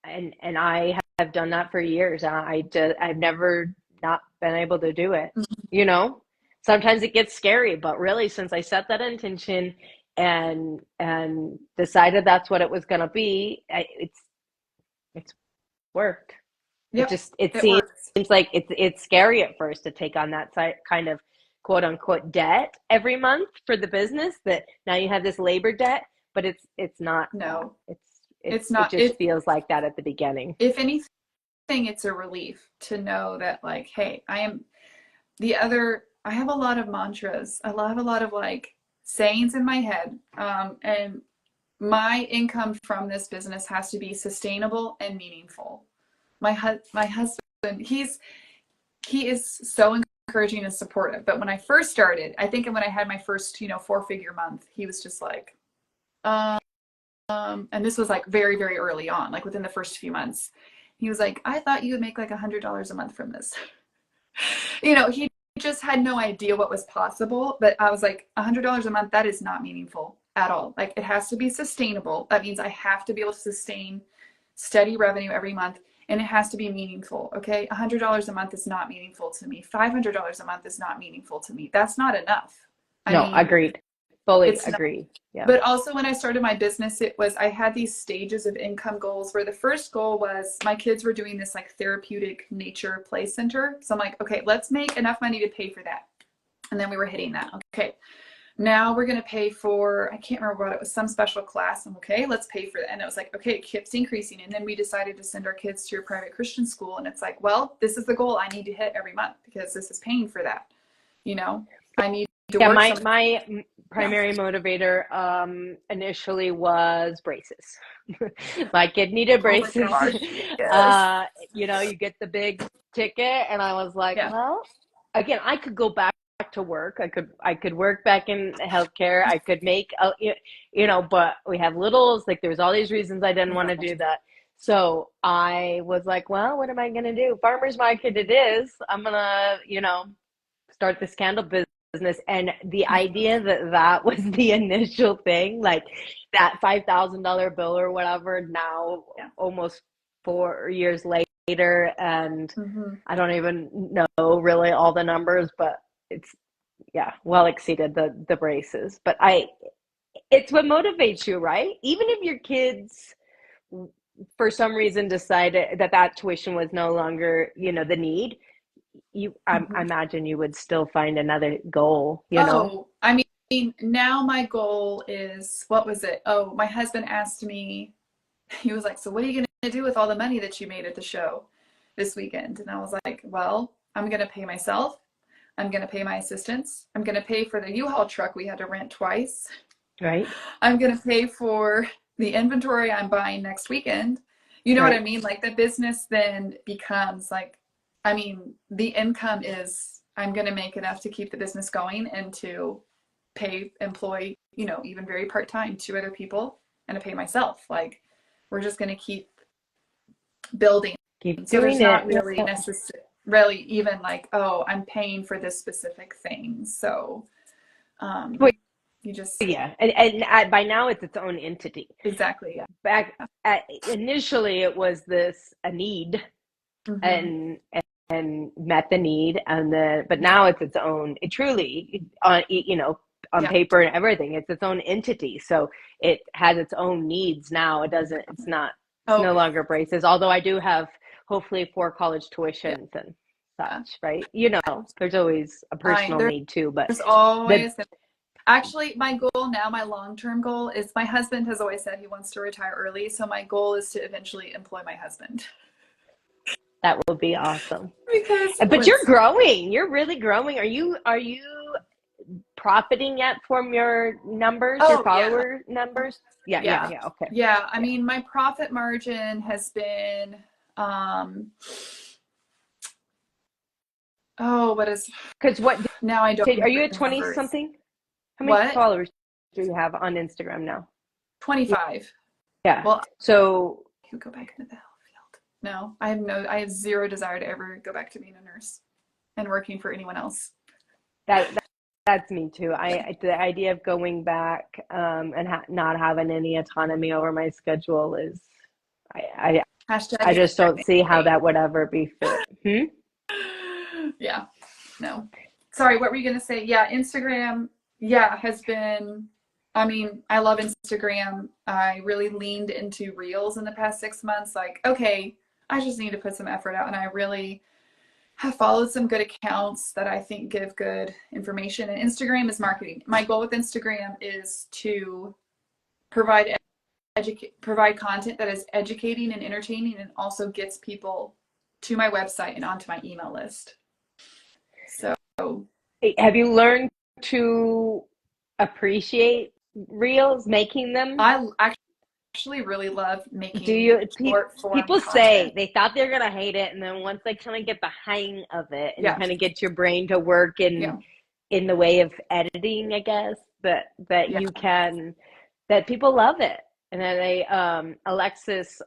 A: and I have done that for years, and I've never not been able to do it. You know, Sometimes it gets scary, but really, since I set that intention and decided that's what it was going to be, it's worked.
B: Yep.
A: It
B: It
A: seems
B: works.
A: like it's scary at first to take on that kind of quote unquote debt every month for the business, that now you have this labor debt, but it's not that.
B: No, it's
A: It
B: not.
A: just feels like that at the beginning.
B: If anything, it's a relief to know that, like, hey, I have a lot of mantras. I have a lot of like sayings in my head. And my income from this business has to be sustainable and meaningful. My husband, he is so encouraging and supportive. But when I first started, I think when I had my first, 4-figure month, he was just like, and this was like very, very early on, like within the first few months. He was like, I thought you would make like $100 a month from this. He just had no idea what was possible. But I was like, $100 a month, that is not meaningful at all. Like, it has to be sustainable. That means I have to be able to sustain steady revenue every month, and it has to be meaningful. Okay. $100 a month is not meaningful to me. $500 a month is not meaningful to me. That's not enough. I
A: No,
B: mean,
A: agreed. Fully
B: it's not.
A: agreed. Yeah.
B: But also, when I started my business, I had these stages of income goals where the first goal was my kids were doing this like therapeutic nature play center. So I'm like, okay, let's make enough money to pay for that. And then we were hitting that. Okay, now we're going to pay for, I can't remember what it was, some special class. I'm okay, let's pay for that. And it was like, okay, it keeps increasing. And then we decided to send our kids to a private Christian school. And it's like, well, this is the goal I need to hit every month because this is paying for that. I need to
A: Yeah,
B: work
A: my
B: yeah.
A: primary motivator initially was braces. My kid needed
B: Oh my
A: braces.
B: gosh. Yes.
A: You get the big ticket, and I was like,
B: Yeah.
A: well, again, I could go back to work. I could work back in healthcare. I could make but we have littles. Like, there was all these reasons I didn't want to do that. So I was like, well, what am I going to do? Farmer's market it is. I'm going to, start this candle business. And the idea that that was the initial thing, like that $5,000 bill or whatever, now
B: Yeah.
A: almost 4 years later, and
B: Mm-hmm.
A: I don't even know really all the numbers, but it's yeah, well exceeded the braces. But it's what motivates you, right? Even if your kids for some reason decided that that tuition was no longer, the need, I
B: Mm-hmm.
A: imagine you would still find another goal.
B: Oh, I mean, now my goal is, what was it? Oh, my husband asked me, he was like, so what are you going to do with all the money that you made at the show this weekend? And I was like, well, I'm going to pay myself. I'm going to pay my assistants. I'm going to pay for the U-Haul truck we had to rent twice.
A: Right,
B: I'm going to pay for the inventory I'm buying next weekend. You know what I
A: right.
B: mean? Like the business then becomes like, I mean, the income is I'm going to make enough to keep the business going and to employ, even very part-time, 2 other people, and to pay myself. Like we're just going to keep building.
A: Keep
B: So there's
A: doing
B: not
A: it.
B: really necessarily even like, oh, I'm paying for this specific thing. So
A: Well,
B: you just,
A: yeah, and by now it's its own entity.
B: exactly. Yeah.
A: Back initially, it was this a need,
B: Mm-hmm.
A: and met the need, but now it's its own. It truly on
B: Yeah.
A: paper and everything, it's its own entity. So it has its own needs now. It doesn't. It's not. It's
B: Oh,
A: no longer braces. Although I do have hopefully 4 college
B: yeah.
A: tuitions and such. Right. There's always a
B: I
A: personal need too, but
B: there's
A: the
B: always actually my goal now, my long-term goal is my husband has always said he wants to retire early, so my goal is to eventually employ my husband.
A: that will be awesome.
B: Because
A: But you're
B: what's
A: growing. You're really growing. Are you profiting yet from your numbers, your
B: oh yeah,
A: follower numbers? Yeah, yeah,
B: yeah,
A: yeah. Okay.
B: yeah. I
A: Yeah.
B: mean, my profit margin has been um oh, what is
A: Because
B: now I don't
A: are you
B: remember
A: at
B: the
A: 20
B: numbers.
A: something? How many
B: What?
A: followers do you have on Instagram now?
B: 25.
A: Yeah.
B: Well,
A: So
B: you go back into the health field. No, I have zero desire to ever go back to being a nurse and working for anyone else.
A: that that's me too. The idea of going back and not having any autonomy over my schedule is I
B: Hashtag
A: I just don't see how
B: insane.
A: that would ever be fit. Hmm?
B: Yeah, no. Sorry, what were you going to say? Yeah, Instagram, yeah, has been, I mean, I love Instagram. I really leaned into Reels in the past 6 months. Like, okay, I just need to put some effort out. And I really have followed some good accounts that I think give good information. And Instagram is marketing. My goal with Instagram is to provide provide content that is educating and entertaining and also gets people to my website and onto my email list. So
A: Have you learned to appreciate reels, making them?
B: I actually really love
A: Do
B: making
A: you
B: short form
A: people say
B: content.
A: they thought they were gonna hate it, and then once they kind of get the hang of it and you
B: Yeah,
A: kind of get your brain to work
B: yeah,
A: in the way of editing, I guess, that
B: yeah,
A: you can that people love it. And then Alexis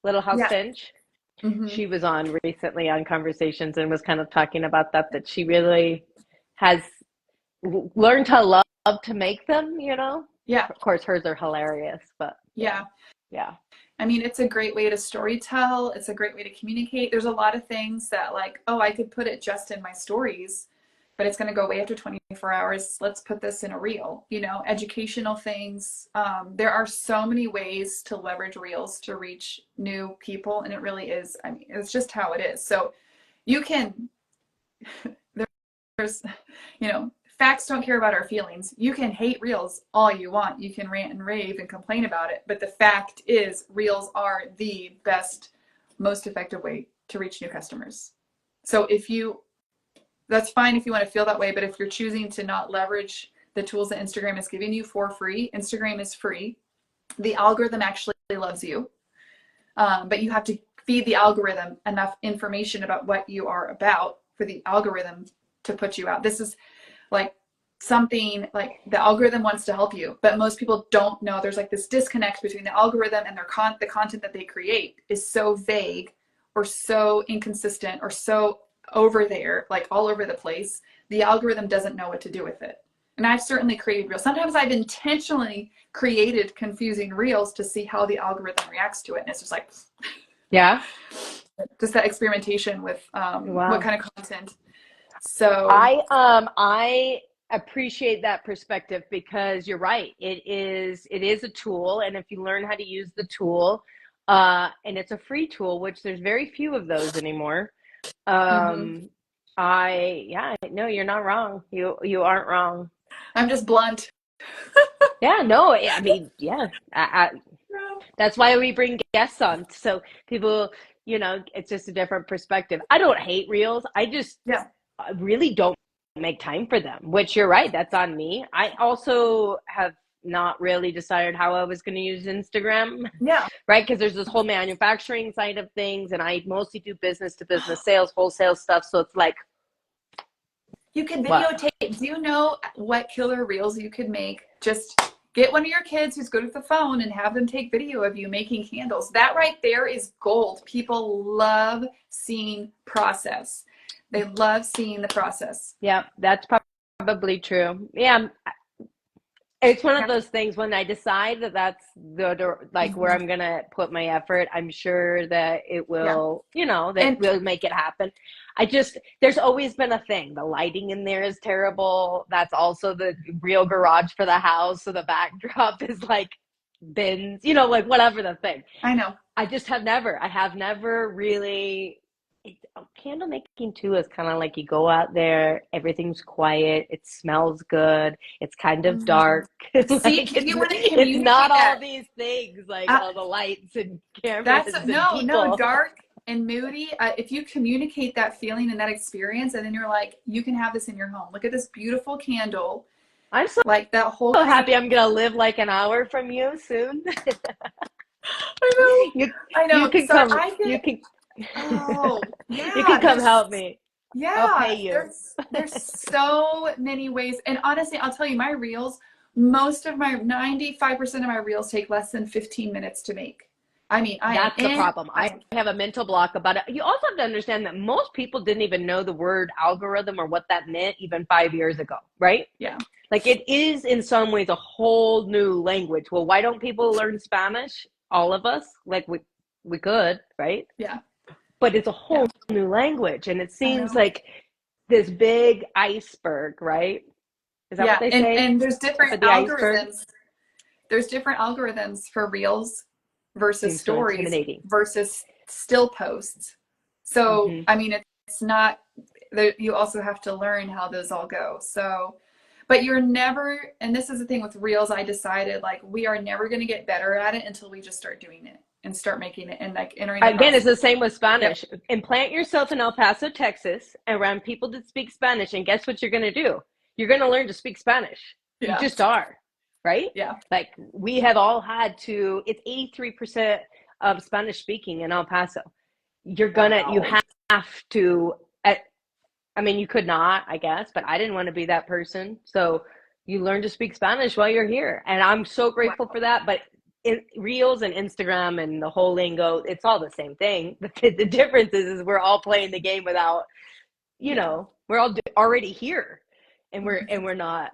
A: Little House
B: yeah.
A: Finch,
B: Mm-hmm.
A: she was on recently on Conversations and was kind of talking about that she really has learned to love to make them.
B: Yeah,
A: Of course, hers are hilarious, but yeah,
B: yeah.
A: yeah.
B: I mean, it's a great way to story tell. It's a great way to communicate. There's a lot of things that, like, oh, I could put it just in my stories, but it's going to go away after 24 hours. Let's put this in a reel, educational things. There are so many ways to leverage reels to reach new people. And it really is, I mean, it's just how it is. So you can, there's, facts don't care about our feelings. You can hate reels all you want. You can rant and rave and complain about it. But the fact is, reels are the best, most effective way to reach new customers. So that's fine if you want to feel that way. But if you're choosing to not leverage the tools that Instagram is giving you for free, Instagram is free. The algorithm actually loves you. But you have to feed the algorithm enough information about what you are about for the algorithm to put you out. This is like something like the algorithm wants to help you, but most people don't know there's like this disconnect between the algorithm and the content that they create is so vague or so inconsistent or so over there, like all over the place. The algorithm doesn't know what to do with it. And I've certainly created reels. Sometimes I've intentionally created confusing reels to see how the algorithm reacts to it. And it's just like,
A: Yeah.
B: just that experimentation with what
A: Wow.
B: kind of content. So
A: I appreciate that perspective because you're right. It is a tool, and if you learn how to use the tool, and it's a free tool, which there's very few of those anymore.
B: mhm.
A: Um, yeah, no, you're not wrong. You aren't wrong.
B: I'm just blunt.
A: Yeah, no, I mean, yeah, that's why we bring guests on. So people, it's just a different perspective. I don't hate reels.
B: Yeah.
A: I really don't make time for them, which you're right. That's on me. I also have not really decided how I was going to use Instagram,
B: Yeah.
A: right? Because there's this whole manufacturing side of things, and I mostly do business to business sales, wholesale stuff. So it's like,
B: You could
A: what?
B: videotape. Do you know what killer reels you could make? Just get one of your kids who's good with the phone and have them take video of you making candles. That right there is gold. People love seeing process. They love seeing the process.
A: Yeah, that's probably true. Yeah, it's one of
B: Yeah.
A: those things when I decide that that's like where
B: Mhm.
A: I'm gonna put my effort, I'm sure that it
B: Yeah.
A: will, that
B: And
A: will make it happen. There's always been a thing. The lighting in there is terrible. That's also the real garage for the house. So the backdrop is like bins, like whatever the thing.
B: I know.
A: I have never really. Candle making too is kind of like you go out there, everything's quiet, it smells good, it's kind of
B: Mhm.
A: dark.
B: See,
A: Like
B: if you want to
A: it's not
B: communicate
A: all
B: that,
A: these things like
B: uh,
A: all the lights and cameras
B: that's
A: and
B: no
A: people.
B: dark and moody. If you communicate that feeling and that experience, and then you're like, you can have this in your home. Look at this beautiful candle,
A: I'm so
B: like that whole kind of.
A: happy I'm gonna live like an hour from you soon.
B: I know,
A: you
B: I
A: you
B: know.
A: can
B: So
A: come
B: I
A: you
B: get.
A: can
B: Oh
A: you can
B: yeah,
A: come help me. I'll pay
B: yeah.
A: you.
B: There's so many ways, and honestly, I'll tell you, my reels. Most of my 95% of my reels take less than 15 minutes to make. I mean, I am
A: That's the
B: in.
A: problem.
B: I
A: I
B: am.
A: have a mental block about it. You also have to understand that most people didn't even know the word algorithm or what that meant even 5 years ago, right?
B: Yeah.
A: Like it is in some ways a whole new language. Well, why don't people learn Spanish? All of us, like we could, right?
B: Yeah.
A: But it's a
B: Yeah.
A: whole new language, and it
B: I
A: seems
B: know.
A: like this big iceberg, right? Is that what
B: Yeah,
A: they
B: and
A: say?
B: there's
A: Tip
B: different
A: of the iceberg
B: algorithms. There's different algorithms for reels versus
A: seems so
B: stories
A: intimidating.
B: versus still posts. So,
A: Mm-hmm.
B: I mean, it's not that you also have to learn how those all go. So, but you're never, and this is the thing with reels, I decided like we are never going to get better at it until we just start doing it and start making it and like entering the
A: Again, it's
B: process.
A: the same with
B: Yep.
A: Spanish. Implant yourself in El Paso, Texas, around people that speak Spanish, and guess what you're going to do? You're going to learn to speak Spanish. You
B: Yeah.
A: just are, right?
B: Yeah.
A: Like we have all had to, it's 83% of Spanish speaking in El Paso. You
B: Wow.
A: have to, I mean, you could not, I guess, but I didn't want to be that person. So you learn to speak Spanish while you're here. And I'm so grateful
B: Wow.
A: for that. But Reels and Instagram and the whole lingo, it's all the same thing. The difference is we're all playing the game without,
B: Yeah.
A: we're all already here, and
B: Mhm.
A: we're not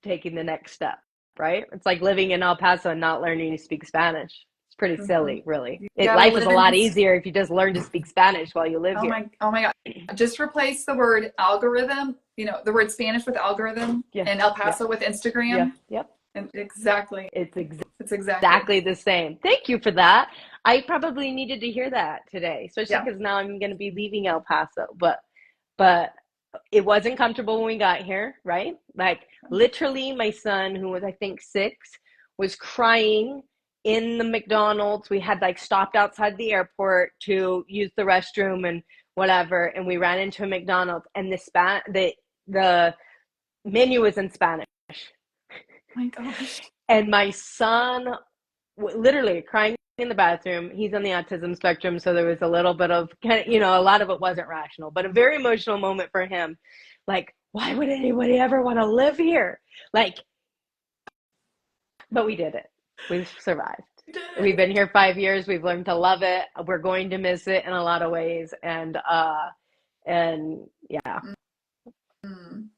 A: taking the next step, right? It's like living in El Paso and not learning to speak Spanish. It's pretty
B: Mhm.
A: silly, really.
B: You gotta
A: Life is a
B: live in
A: lot
B: this.
A: easier if you just learn to speak Spanish while you live here.
B: Oh my God. Just replace the word algorithm, the word Spanish with algorithm
A: Yeah,
B: and El
A: yeah,
B: Paso with
A: yeah,
B: Instagram.
A: yep.
B: And exactly.
A: It's
B: It's exactly.
A: exactly the same. Thank you for that. I probably needed to hear that today, especially
B: Yeah.
A: because now I'm going to be leaving El Paso. But it wasn't comfortable when we got here, right? Like literally, my son, who was I think 6, was crying in the McDonald's. We had like stopped outside the airport to use the restroom and whatever, and we ran into a McDonald's, and the menu was in Spanish.
B: Oh my gosh.
A: And my son literally crying in the bathroom. He's on the autism spectrum, so there was a little bit of a lot of it wasn't rational, but a very emotional moment for him. Like, why would anybody ever want to live here? Like, but we did it. We've survived. We've been here 5 years. We've learned to love it. We're going to miss it in a lot of ways. And yeah,
B: Mm.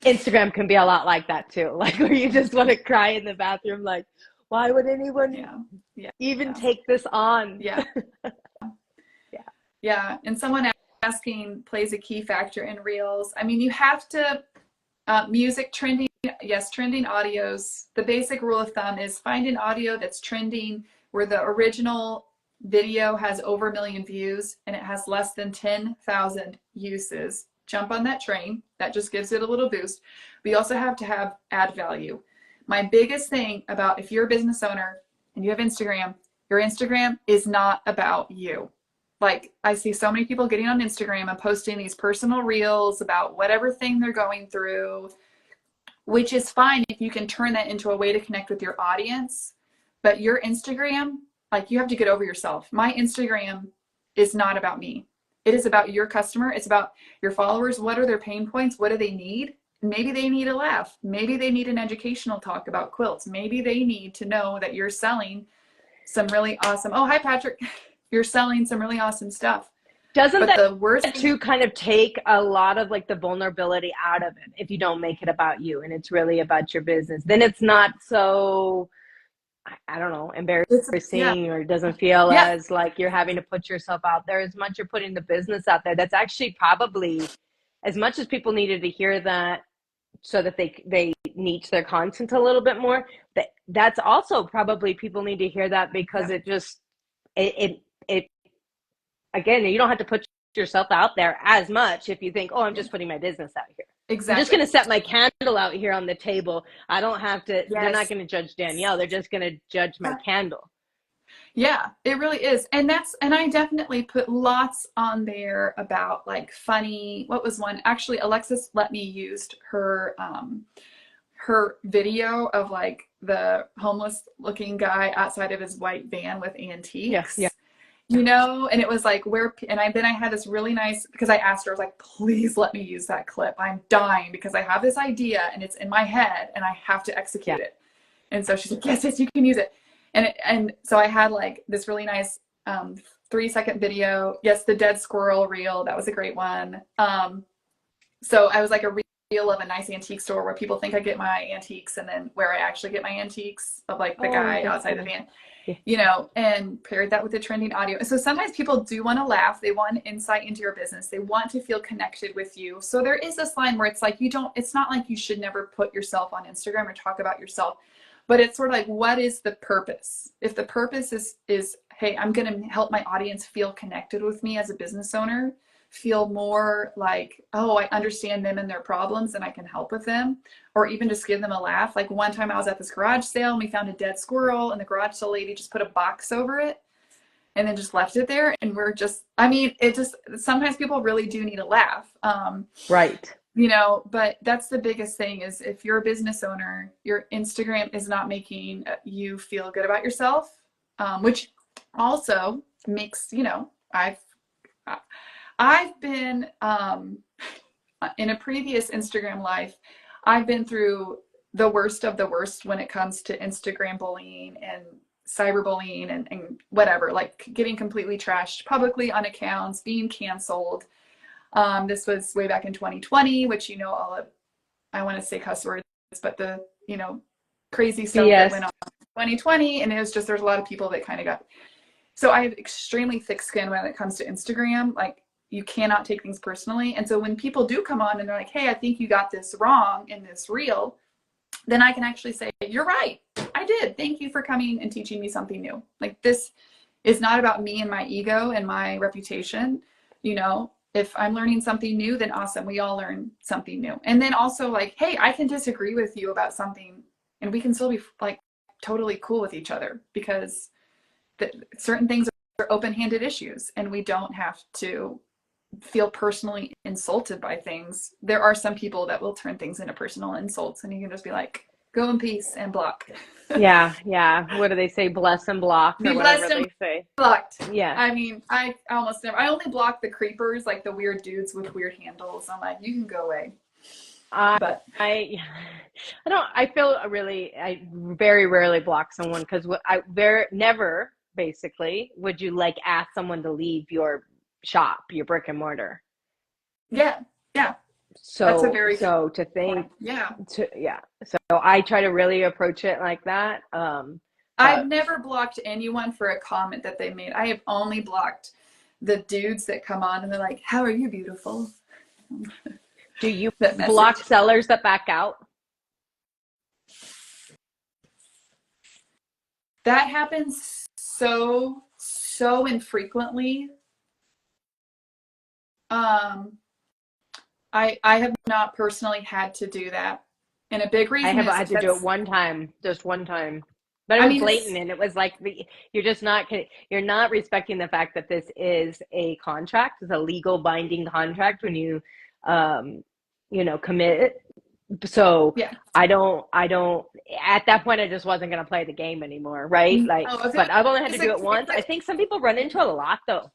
A: Instagram can be a lot like that too. Like where you just want to cry in the bathroom. Like, why would anyone even take this on?
B: Yeah. Yeah. And someone asking plays a key factor in reels. I mean, you have to, music trending, yes, trending audios. The basic rule of thumb is find an audio that's trending where the original video has over 1 million views and it has less than 10,000 uses. Jump on that train. That just gives it a little boost. But you also have to have ad value. My biggest thing about if you're a business owner and you have Instagram, your Instagram is not about you. Like I see so many people getting on Instagram and posting these personal reels about whatever thing they're going through, which is fine if you can turn that into a way to connect with your audience. But your Instagram, like you have to get over yourself. My Instagram is not about me. It is about your customer. It's about your followers. What are their pain points? What do they need? Maybe they need a laugh. Maybe they need an educational talk about quilts. Maybe they need to know that you're selling some really awesome, oh, hi, Patrick. You're selling some really awesome stuff.
A: Doesn't
B: but
A: that
B: the worst
A: to kind of take a lot of like the vulnerability out of it if you don't make it about you and it's really about your business? Then it's not so, I don't know, embarrassing or it doesn't feel as like you're having to put yourself out there as much. You're putting the business out there. That's actually probably as much as people needed to hear that so that they niche their content a little bit more. That's also probably people need to hear that because it just it again, you don't have to put yourself out there as much if you think, oh, I'm just putting my business out here.
B: Exactly.
A: I'm just going to set my candle out here on the table. I don't have to, they're not going to judge Danielle. They're just going to judge my candle.
B: Yeah, it really is. And I definitely put lots on there about like funny, what was one? Actually, Alexis let me use her video of like the homeless looking guy outside of his white van with antiques.
A: Yeah.
B: You know, and it was like then I had this really nice, because I asked her, I was like, please let me use that clip. I'm dying because I have this idea and it's in my head and I have to execute it. And so she's like, yes, you can use it. And so I had like this really nice 3-second video. Yes, the dead squirrel reel. That was a great one. So I was like a reel of a nice antique store where people think I get my antiques and then where I actually get my antiques of like the guy outside the van. You know, and paired that with the trending audio. So sometimes people do want to laugh. They want insight into your business. They want to feel connected with you. So there is this line where it's like, it's not like you should never put yourself on Instagram or talk about yourself, but it's sort of like, what is the purpose? If the purpose is, hey, I'm going to help my audience feel connected with me as a business owner, feel more like, oh, I understand them and their problems and I can help with them, or even just give them a laugh. Like one time I was at this garage sale and we found a dead squirrel and the garage sale lady just put a box over it and then just left it there. And we're just, I mean, it just, sometimes people really do need a laugh.
A: Right.
B: You know, but that's the biggest thing is if you're a business owner, your Instagram is not making you feel good about yourself, which also makes, you know, I've been, in a previous Instagram life, I've been through the worst of the worst when it comes to Instagram bullying and cyberbullying and whatever, like getting completely trashed publicly on accounts, being canceled. This was way back in 2020, which, you know, all of, I want to say cuss words, but the, you know, crazy stuff that went on in 2020. And it was just, there's a lot of people that kind of got, so I have extremely thick skin when it comes to Instagram. Like, you cannot take things personally. And so when people do come on and they're like, hey, I think you got this wrong in this reel, then I can actually say, you're right. I did. Thank you for coming and teaching me something new. Like, this is not about me and my ego and my reputation. You know, if I'm learning something new, then awesome. We all learn something new. And then also like, hey, I can disagree with you about something and we can still be like totally cool with each other because certain things are open-handed issues and we don't have to feel personally insulted by things. There are some people that will turn things into personal insults and you can just be like, go in peace and block.
A: Yeah. What do they say? Bless and block or whatever they say.
B: Blocked.
A: Yeah.
B: I mean, I almost never, I only block the creepers, like the weird dudes with weird handles. I'm like, you can go away. But
A: I don't, I feel really, I very rarely block someone because I very never basically would you like ask someone to leave your shop, your brick and mortar.
B: yeah, yeah, that's a very good
A: So to think,
B: point. Yeah.
A: yeah. So I try to really approach it like that.
B: I've
A: But
B: never blocked anyone for a comment that they made. I have only blocked the dudes that come on and they're like, "How are you beautiful?"
A: do you
B: That
A: block
B: message.
A: sellers that back out?
B: That happens so infrequently. Um, I have not personally had to do that. And a big
A: I
B: reason
A: have
B: is
A: I had to do it
B: that's,
A: one time, just one time. But it
B: I
A: was
B: mean,
A: blatant,
B: it's,
A: and it was like you're just not you're not respecting the fact that this is a contract, it's a legal binding contract when um, commit. So
B: yeah.
A: I don't. At that point, I just wasn't going to play the game anymore, right?
B: No,
A: Like,
B: if it
A: but I've only had to
B: was
A: do it once. I
B: a,
A: think some people run into it a lot, though.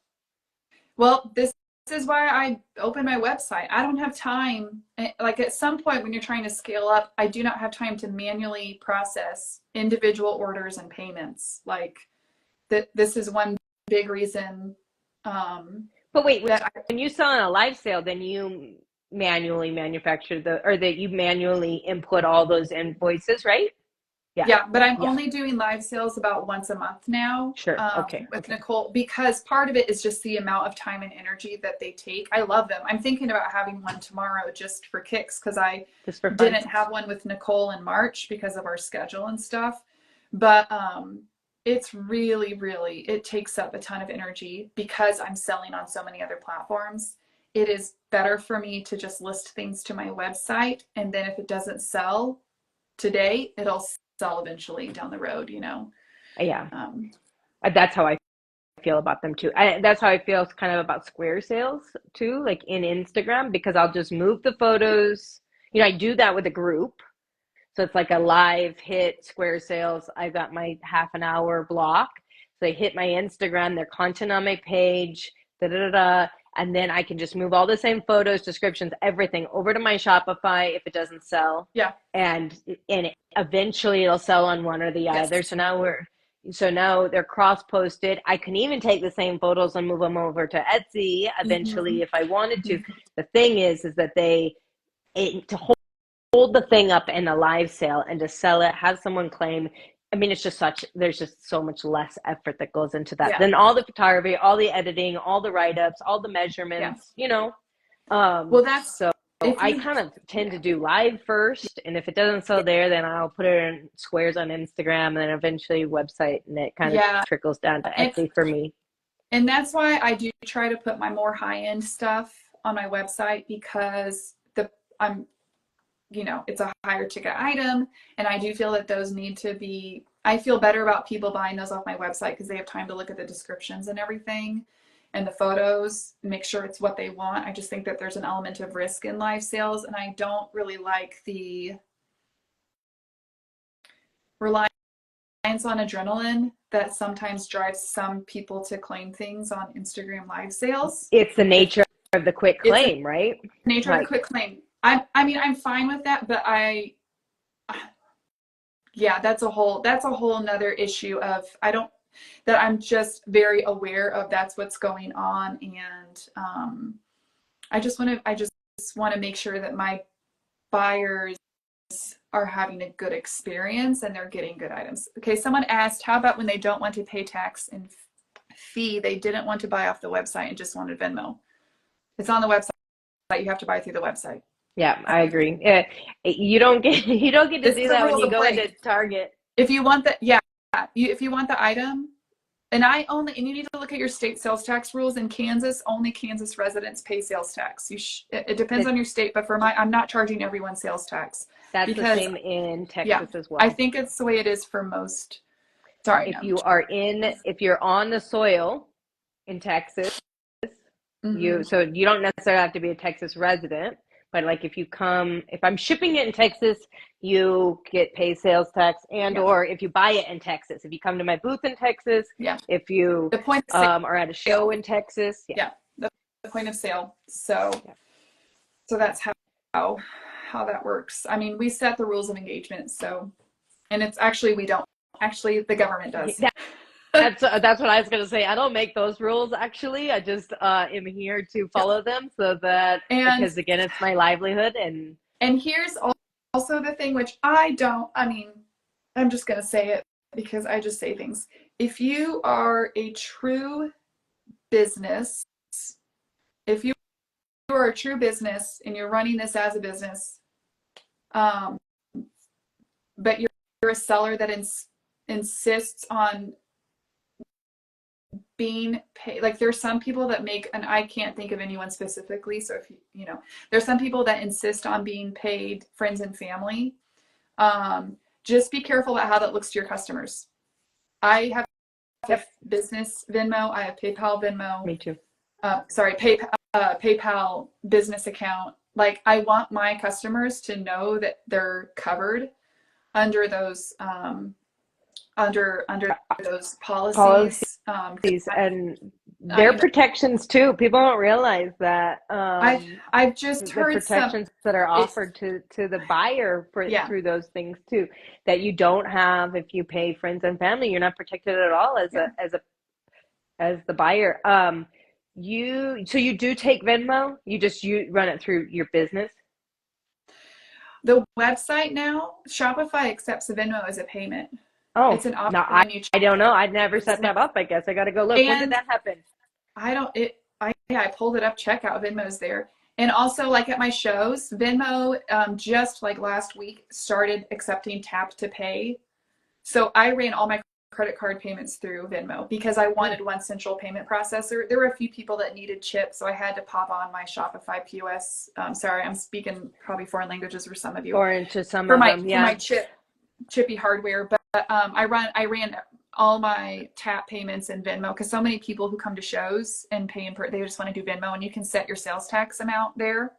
B: well, this is why I opened my website. I don't have time. Like at some point when you're trying to scale up, I do not have time to manually process individual orders and payments. Like that, this is one big reason
A: But wait,
B: that I,
A: when you sell on a live sale, then you manually manufacture or that you manually input all those invoices, right? Yeah.
B: yeah, but I'm
A: Yeah.
B: only doing live sales about once a month now
A: Sure. Okay.
B: with
A: Okay.
B: Nicole because part of it is just the amount of time and energy that they take. I love them. I'm thinking about having one tomorrow just for kicks because I
A: Just for fun.
B: didn't have one with Nicole in March because of our schedule and stuff. But it's really, it takes up a ton of energy because I'm selling on so many other platforms. It is better for me to just list things to my website. And then if it doesn't sell today, it'll sell eventually down the road, you know?
A: Yeah.
B: Um,
A: That's how I feel about them too. That's how I feel kind of about square sales too, like in Instagram, because I'll just move the photos. I do that with a group. So it's like a live hit square sales. I got my half an hour block. So they hit my Instagram, their content on my page, da da da da. And then I can just move all the same photos, descriptions, everything over to my Shopify if it doesn't sell.
B: yeah.
A: And eventually it'll sell on one or the other.
B: Yes.
A: So now they're cross posted. I can even take the same photos and move them over to Etsy
B: Mm-hmm.
A: eventually if I wanted to.
B: Mm-hmm.
A: The thing is that to hold the thing up in a live sale and to sell it, have someone claim. I mean, there's just so much less effort that goes into that
B: Yeah.
A: than all the photography, all the editing, all the write ups, all the
B: Yeah.
A: measurements.
B: Well, that's
A: So
B: if
A: I
B: you,
A: kind of tend
B: yeah.
A: to do live first. And if it doesn't sell there, then I'll put it in squares on Instagram and then eventually website. And it kind of
B: Yeah.
A: trickles down to
B: And,
A: Etsy for me.
B: and that's why I do try to put my more high end stuff on my website because I'm, it's a higher ticket item. And I do feel that those need to be, I feel better about people buying those off my website because they have time to look at the descriptions and everything and the photos and make sure it's what they want. I just think that there's an element of risk in live sales. And I don't really like the reliance on adrenaline that sometimes drives some people to claim things on Instagram live sales.
A: It's the
B: If
A: nature of the quick
B: it's the
A: claim, right?
B: nature of the
A: Like,
B: quick claim, I mean, I'm fine with that, but yeah, that's a whole nother issue of I don't that I'm just very aware of that's what's going on, and I just want to make sure that my buyers are having a good experience and they're getting good items. Okay, someone asked, how about when they don't want to pay tax and fee, they didn't want to buy off the website and just wanted Venmo? It's on the website. You have to buy through the website.
A: yeah, I agree. You don't get to
B: This is
A: do
B: the
A: that when
B: rules
A: you
B: of
A: go
B: play.
A: into Target.
B: If you want the yeah, if you want the item, and you need to look at your state sales tax rules in Kansas. Only Kansas residents pay sales tax. It depends
A: That
B: on your state, but I'm not charging everyone sales tax
A: that's the
B: because
A: same in
B: yeah,
A: Texas as
B: I
A: well.
B: think it's the way it is for most. Sorry,
A: If
B: no.
A: you are if you're on the soil in Texas,
B: Mm-hmm.
A: so you don't necessarily have to be a Texas resident, but like if I'm shipping it in Texas, you get paid sales tax, and
B: Yeah,
A: or if you buy it in Texas, if you come to my booth in Texas,
B: yeah.
A: if you
B: The point of
A: are at a show
B: sale.
A: in Texas, yeah,
B: Yeah, the point of sale. So
A: yeah.
B: that's how how that works. I mean, we set the rules of engagement, so, and it's actually, we don't. Actually, the government does.
A: That's what I was going to say. I don't make those rules actually. I just am here to
B: Yeah.
A: follow them so that,
B: And
A: because again, it's my livelihood.
B: and here's also the thing, which I don't, I mean, I'm just going to say it because I just say things. If you are a true business, if you are a true business and you're running this as a business, um, but you're a seller that insists on being paid, like there's some people that make, and I can't think of anyone specifically, so if you know, there's some people that insist on being paid friends and family. Just be careful about how that looks to your customers. I have
A: Yep.
B: business Venmo, I have PayPal Venmo.
A: Me too.
B: Sorry, PayPal business account. Like, I want my customers to know that they're covered under those under those policies.
A: And their protections too. People don't realize that
B: I've just
A: the
B: heard
A: protections that are offered to the buyer through those things too, that you don't have if you pay friends and family. You're not protected at all as the buyer. So you do take Venmo? You run it through your business?
B: The website now, Shopify accepts the Venmo as a payment.
A: Oh,
B: It's an option
A: no,
B: when you
A: I don't know. I'd never set that up. I guess I got to go look. When did that happen?
B: I pulled it up, checkout, Venmo's there. And also, like at my shows, Venmo just like last week started accepting tap to pay. So I ran all my credit card payments through Venmo because I wanted one central payment processor. There were a few people that needed chips, so I had to pop on my Shopify POS. Sorry, I'm speaking probably foreign languages for some of you.
A: Or into some of them, yeah.
B: For my chippy hardware, but I ran all my tap payments in Venmo because so many people who come to shows and pay they just want to do Venmo, and you can set your sales tax amount there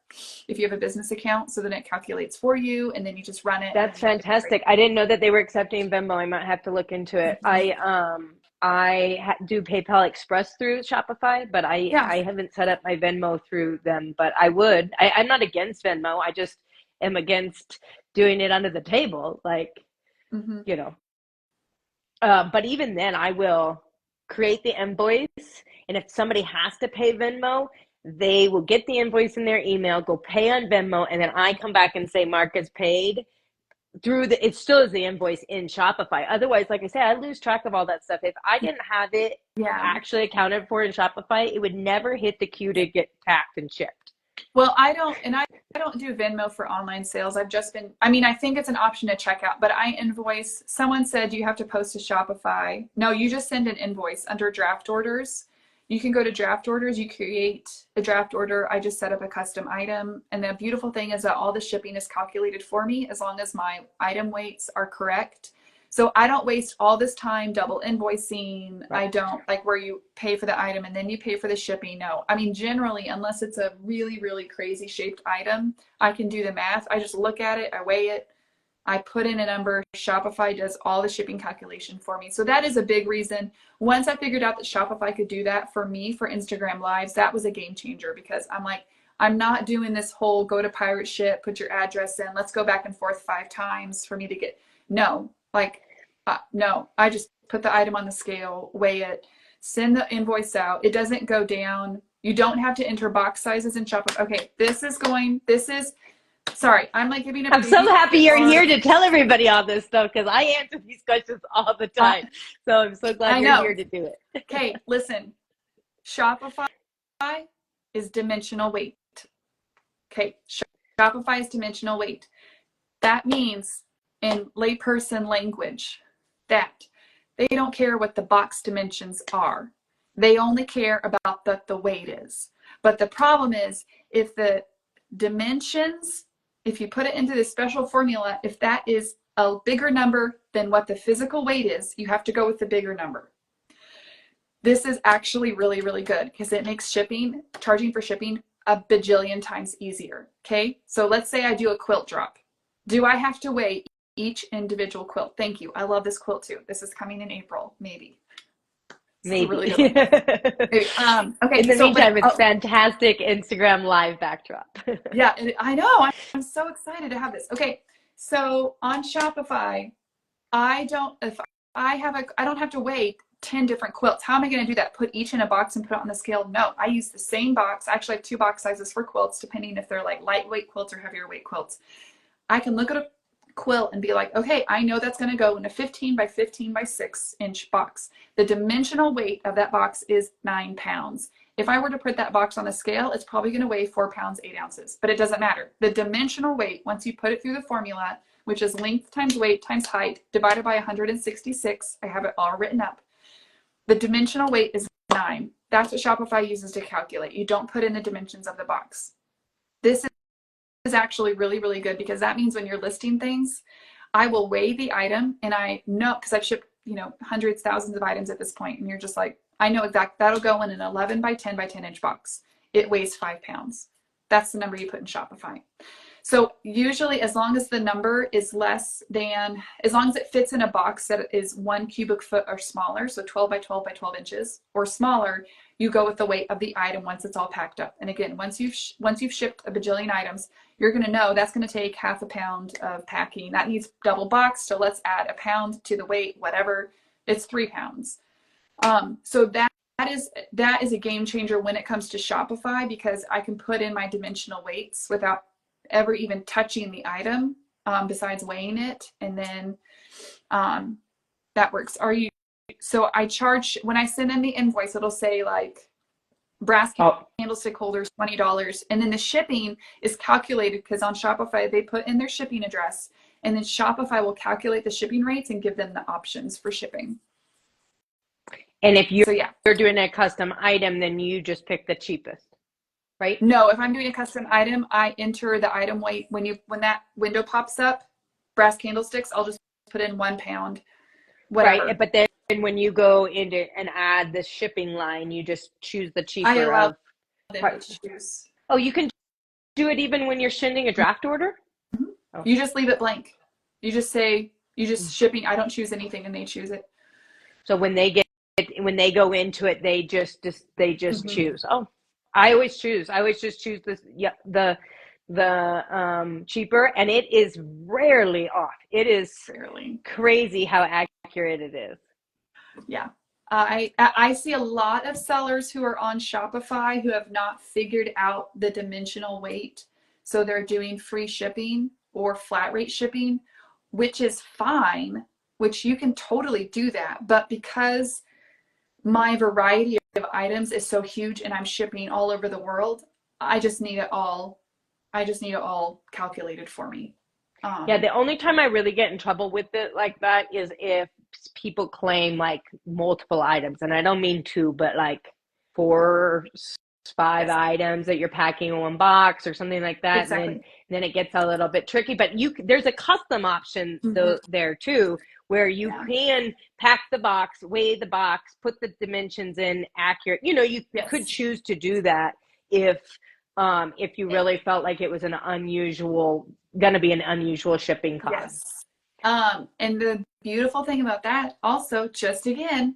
B: if you have a business account, so then it calculates for you, and then you just run it.
A: That's fantastic. I didn't know that they were accepting Venmo. I might have to look into it. I do PayPal Express through Shopify, but I haven't set up my Venmo through them, but I would. I'm not against Venmo. I just am against doing it under the table, like, you know. But even then, I will create the invoice, and if somebody has to pay Venmo, they will get the invoice in their email, go pay on Venmo, and then I come back and say, Mark is paid through it still is the invoice in Shopify. Otherwise, like I said, I lose track of all that stuff. If I didn't have it actually accounted for in Shopify, it would never hit the queue to get tagged and shipped.
B: Well, I don't do Venmo for online sales. I think it's an option to check out, but I invoice. Someone said you have to post to Shopify. No, you just send an invoice under draft orders. You can go to draft orders, you create a draft order. I just set up a custom item. And the beautiful thing is that all the shipping is calculated for me as long as my item weights are correct. So I don't waste all this time double invoicing. Right. I don't like where you pay for the item and then you pay for the shipping. No, I mean, generally, unless it's a really, really crazy shaped item, I can do the math. I just look at it, I weigh it, I put in a number. Shopify does all the shipping calculation for me. So that is a big reason. Once I figured out that Shopify could do that for me for Instagram Lives, that was a game changer because I'm like, I'm not doing this whole go to pirate ship, put your address in, let's go back and forth 5 times for me to get, no, I just put the item on the scale, weigh it, send the invoice out. It doesn't go down. You don't have to enter box sizes in Shopify. Okay, sorry, I'm like giving
A: I'm so happy you're here to tell everybody all this stuff because I answer these questions all the time. So I'm so glad you're here to do it.
B: Okay, listen, Shopify is dimensional weight. Okay, Shopify is dimensional weight. That means in layperson language that they don't care what the box dimensions are. They only care about the weight is. But the problem is if the dimensions, if you put it into this special formula, if that is a bigger number than what the physical weight is, you have to go with the bigger number. This is actually really, really good because it makes charging for shipping a bajillion times easier. Okay, so let's say I do a quilt drop. Do I have to weigh each individual quilt? Thank you. I love this quilt too. This is coming in April, maybe. It's a
A: Maybe.
B: really good one. Maybe.
A: In
B: Okay,
A: the
B: so but
A: meantime, it's fantastic Instagram live backdrop.
B: yeah, I know. I'm so excited to have this. Okay, so on Shopify, if I don't have to weigh 10 different quilts. How am I going to do that? Put each in a box and put it on the scale? No, I use the same box. Actually, I have two box sizes for quilts, depending if they're like lightweight quilts or heavier weight quilts. I can look at a quilt and be like, okay, I know that's going to go in a 15 by 15 by 6-inch box. The dimensional weight of that box is 9 pounds. If I were to put that box on the scale, it's probably going to weigh 4 pounds, 8 ounces, but it doesn't matter. The dimensional weight, once you put it through the formula, which is length times weight times height divided by 166, I have it all written up. The dimensional weight is 9. That's what Shopify uses to calculate. You don't put in the dimensions of the box. This is actually really, really good because that means when you're listing things, I will weigh the item and I know, because I've shipped, hundreds, thousands of items at this point, and you're just like, I know exactly that'll go in an 11 by 10 by 10 inch box. It weighs 5 pounds. That's the number you put in Shopify. So usually as long as the number is as long as it fits in a box that is 1 cubic foot or smaller, so 12 by 12 by 12 inches or smaller, you go with the weight of the item once it's all packed up. And again, once you've shipped a bajillion items, you're going to know that's going to take half a pound of packing. That needs double boxed, so let's add a pound to the weight, whatever. It's 3 pounds. So that is a game changer when it comes to Shopify, because I can put in my dimensional weights without ever even touching the item, besides weighing it, and then that works. So I charge, when I send in the invoice, it'll say like brass candlestick holders $20, and then the shipping is calculated because on Shopify they put in their shipping address, and then Shopify will calculate the shipping rates and give them the options for shipping.
A: And if you're doing a custom item, then you just pick the cheapest, right?
B: No, if I'm doing a custom item, I enter the item weight. When that window pops up, brass candlesticks, I'll just put in 1 pound, whatever.
A: Right, but then when you go into and add the shipping line, you just choose the cheaper.
B: I allow them to choose.
A: Oh, you can do it even when you're sending a draft order?
B: Mm-hmm. Oh. You just leave it blank. You just say, shipping. I don't choose anything, and they choose it.
A: So when they go into it, they just mm-hmm. choose. Oh, I always just choose the cheaper, and it is rarely off. It is crazy how accurate it is.
B: Yeah. I see a lot of sellers who are on Shopify who have not figured out the dimensional weight. So they're doing free shipping or flat rate shipping, which is fine, which you can totally do that. But because my variety of items is so huge and I'm shipping all over the world, I just need it all calculated for me.
A: Yeah, the only time I really get in trouble with it like that is if people claim like multiple items, and I don't mean 2, but like 4, 5 items that you're packing in one box or something like that. Exactly. And then it gets a little bit tricky, but there's a custom option there too, where you can pack the box, weigh the box, put the dimensions in accurate. You could choose to do that if you really felt like it was going to be an unusual shipping cost.
B: Yes. And the beautiful thing about that also, just again,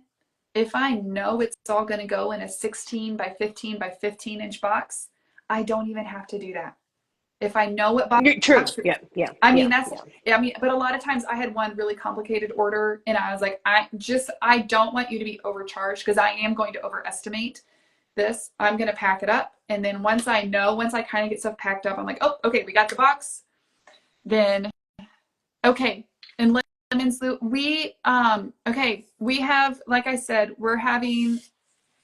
B: if I know it's all going to go in a 16 by 15 by 15 inch box, I don't even have to do that. If I know what box.
A: True. Yeah.
B: But a lot of times I had one really complicated order and I was like, I don't want you to be overcharged because I am going to overestimate this. I'm going to pack it up. And then once I kind of get stuff packed up, I'm like, oh, okay, we got the box. Then, okay. And lemon sloe, we have, like I said, we're having,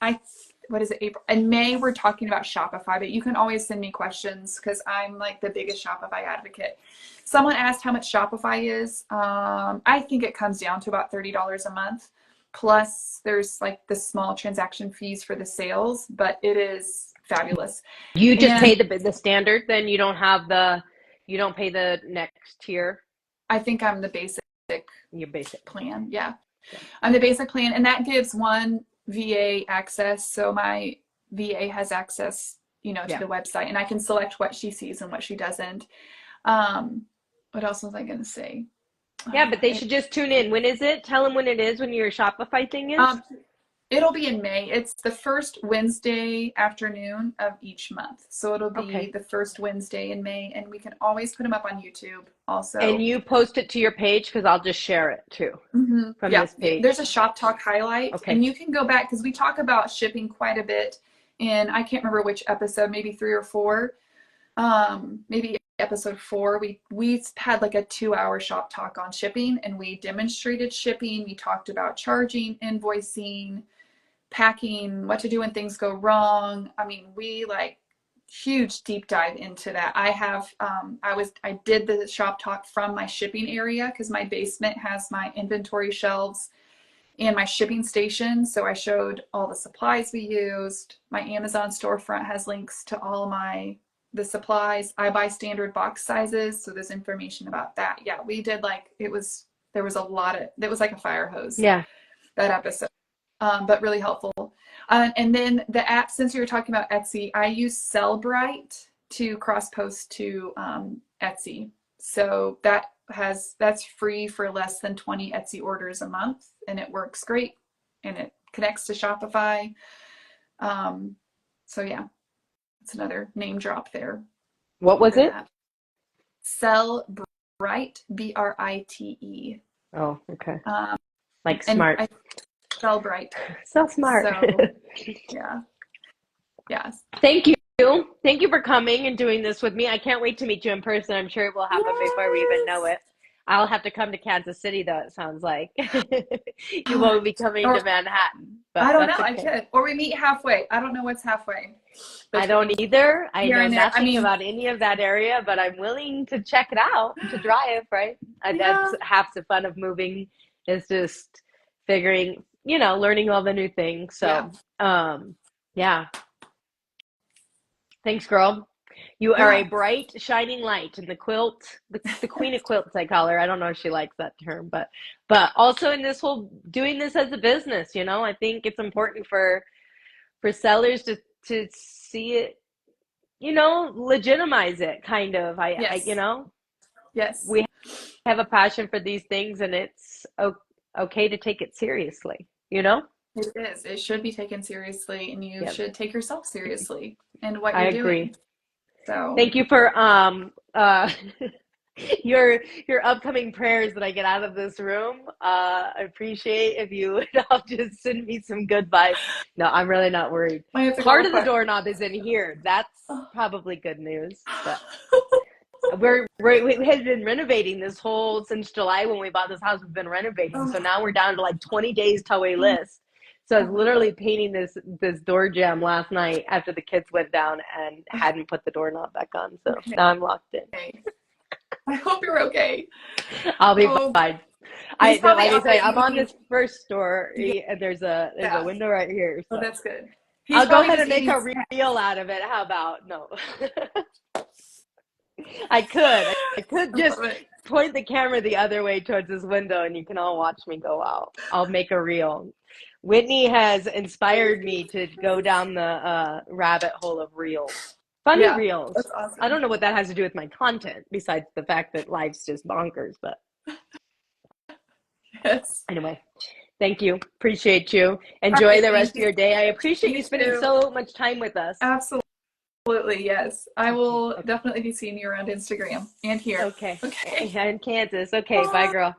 B: April? In May, we're talking about Shopify, but you can always send me questions because I'm like the biggest Shopify advocate. Someone asked how much Shopify is. I think it comes down to about $30 a month. Plus there's like the small transaction fees for the sales, but it is fabulous.
A: You just pay the standard, then you don't pay the next tier.
B: I think I'm the basic.
A: Your basic
B: plan. Yeah. I'm the basic plan, and that gives one VA access. So my VA has access, to the website, and I can select what she sees and what she doesn't. What else was I going to say?
A: Yeah, but they should just tune in. When is it? Tell them when it is, when your Shopify thing is.
B: It'll be in May. It's the first Wednesday afternoon of each month. So it'll be
A: Okay.
B: the first Wednesday in May, and we can always put them up on YouTube
A: And
B: also.
A: you post it to your page because I'll just share it too from
B: Yeah,
A: this page.
B: there's a shop talk highlight,
A: Okay.
B: and you can go back because we talk about shipping quite a bit. And I can't remember which episode, maybe 3 or 4. Maybe episode 4, we had like a 2-hour shop talk on shipping, and we demonstrated shipping. We talked about charging, invoicing, packing, what to do when things go wrong. I mean, we like huge deep dive into that. I did the shop talk from my shipping area because my basement has my inventory shelves and my shipping station. So I showed all the supplies we used. My Amazon storefront has links to all the supplies. I buy standard box sizes, so there's information about that. Yeah, we did there was a lot of, it was like a fire hose,
A: Yeah.
B: that episode, but really helpful. And then the app, since you were talking about Etsy, I use Sellbrite to cross post to Etsy. So that's free for less than 20 Etsy orders a month, and it works great, and it connects to Shopify. So yeah, it's another name drop there.
A: What was it?
B: Sellbrite, Brite.
A: Oh, okay.
B: Um,
A: Like
B: and
A: smart.
B: Sellbrite.
A: So smart.
B: So yeah, yes.
A: Thank you. Thank you for coming and doing this with me. I can't wait to meet you in person. I'm sure it will happen before we even know it. I'll have to come to Kansas City, though, it sounds like. You won't be coming to Manhattan. But
B: I don't know.
A: okay.
B: I could. Or we meet halfway. I don't know what's halfway.
A: I don't either. I know nothing
B: I
A: about any of that area, but I'm willing to check it out, to drive, right? That's half the fun of moving, is just figuring, learning all the new things. So, yeah. Thanks, girl. You are a bright, shining light in the quilt, the queen of quilts, I call her. I don't know if she likes that term, but also in this whole doing this as a business, I think it's important for sellers to see it, legitimize it kind of.
B: Yes.
A: We have a passion for these things, and it's okay to take it seriously,
B: It is. It should be taken seriously, and you
A: Yep.
B: should take yourself seriously and what
A: I
B: you're
A: agree.
B: doing. So
A: thank you for your upcoming prayers that I get out of this room. I appreciate if you would all just send me some good vibes. No, I'm really not worried. Part of the doorknob is in here. That's probably good news. But we had been renovating this whole since July when we bought this house. We've been renovating, so now we're down to like 20 days till we list. So I was literally painting this door jamb last night after the kids went down and hadn't put the doorknob back on. So now I'm locked in.
B: I hope you're okay.
A: I'll be fine. Like I say, I'm on this first door, and there's a window right here. So.
B: Oh, that's good.
A: I'll go ahead and make a reel out of it. How about no? I could just point the camera the other way towards this window, and you can all watch me go out. I'll make a reel. Whitney has inspired me to go down the rabbit hole of reels. Funny reels.
B: That's awesome.
A: I don't know what that has to do with my content, besides the fact that life's just bonkers, but
B: yes.
A: Anyway, thank you. Appreciate you. Enjoy the rest of your day. I appreciate you spending so much time with us.
B: Absolutely, yes. I will definitely be seeing you around Instagram and here.
A: Okay. And Kansas. Okay, bye, girl.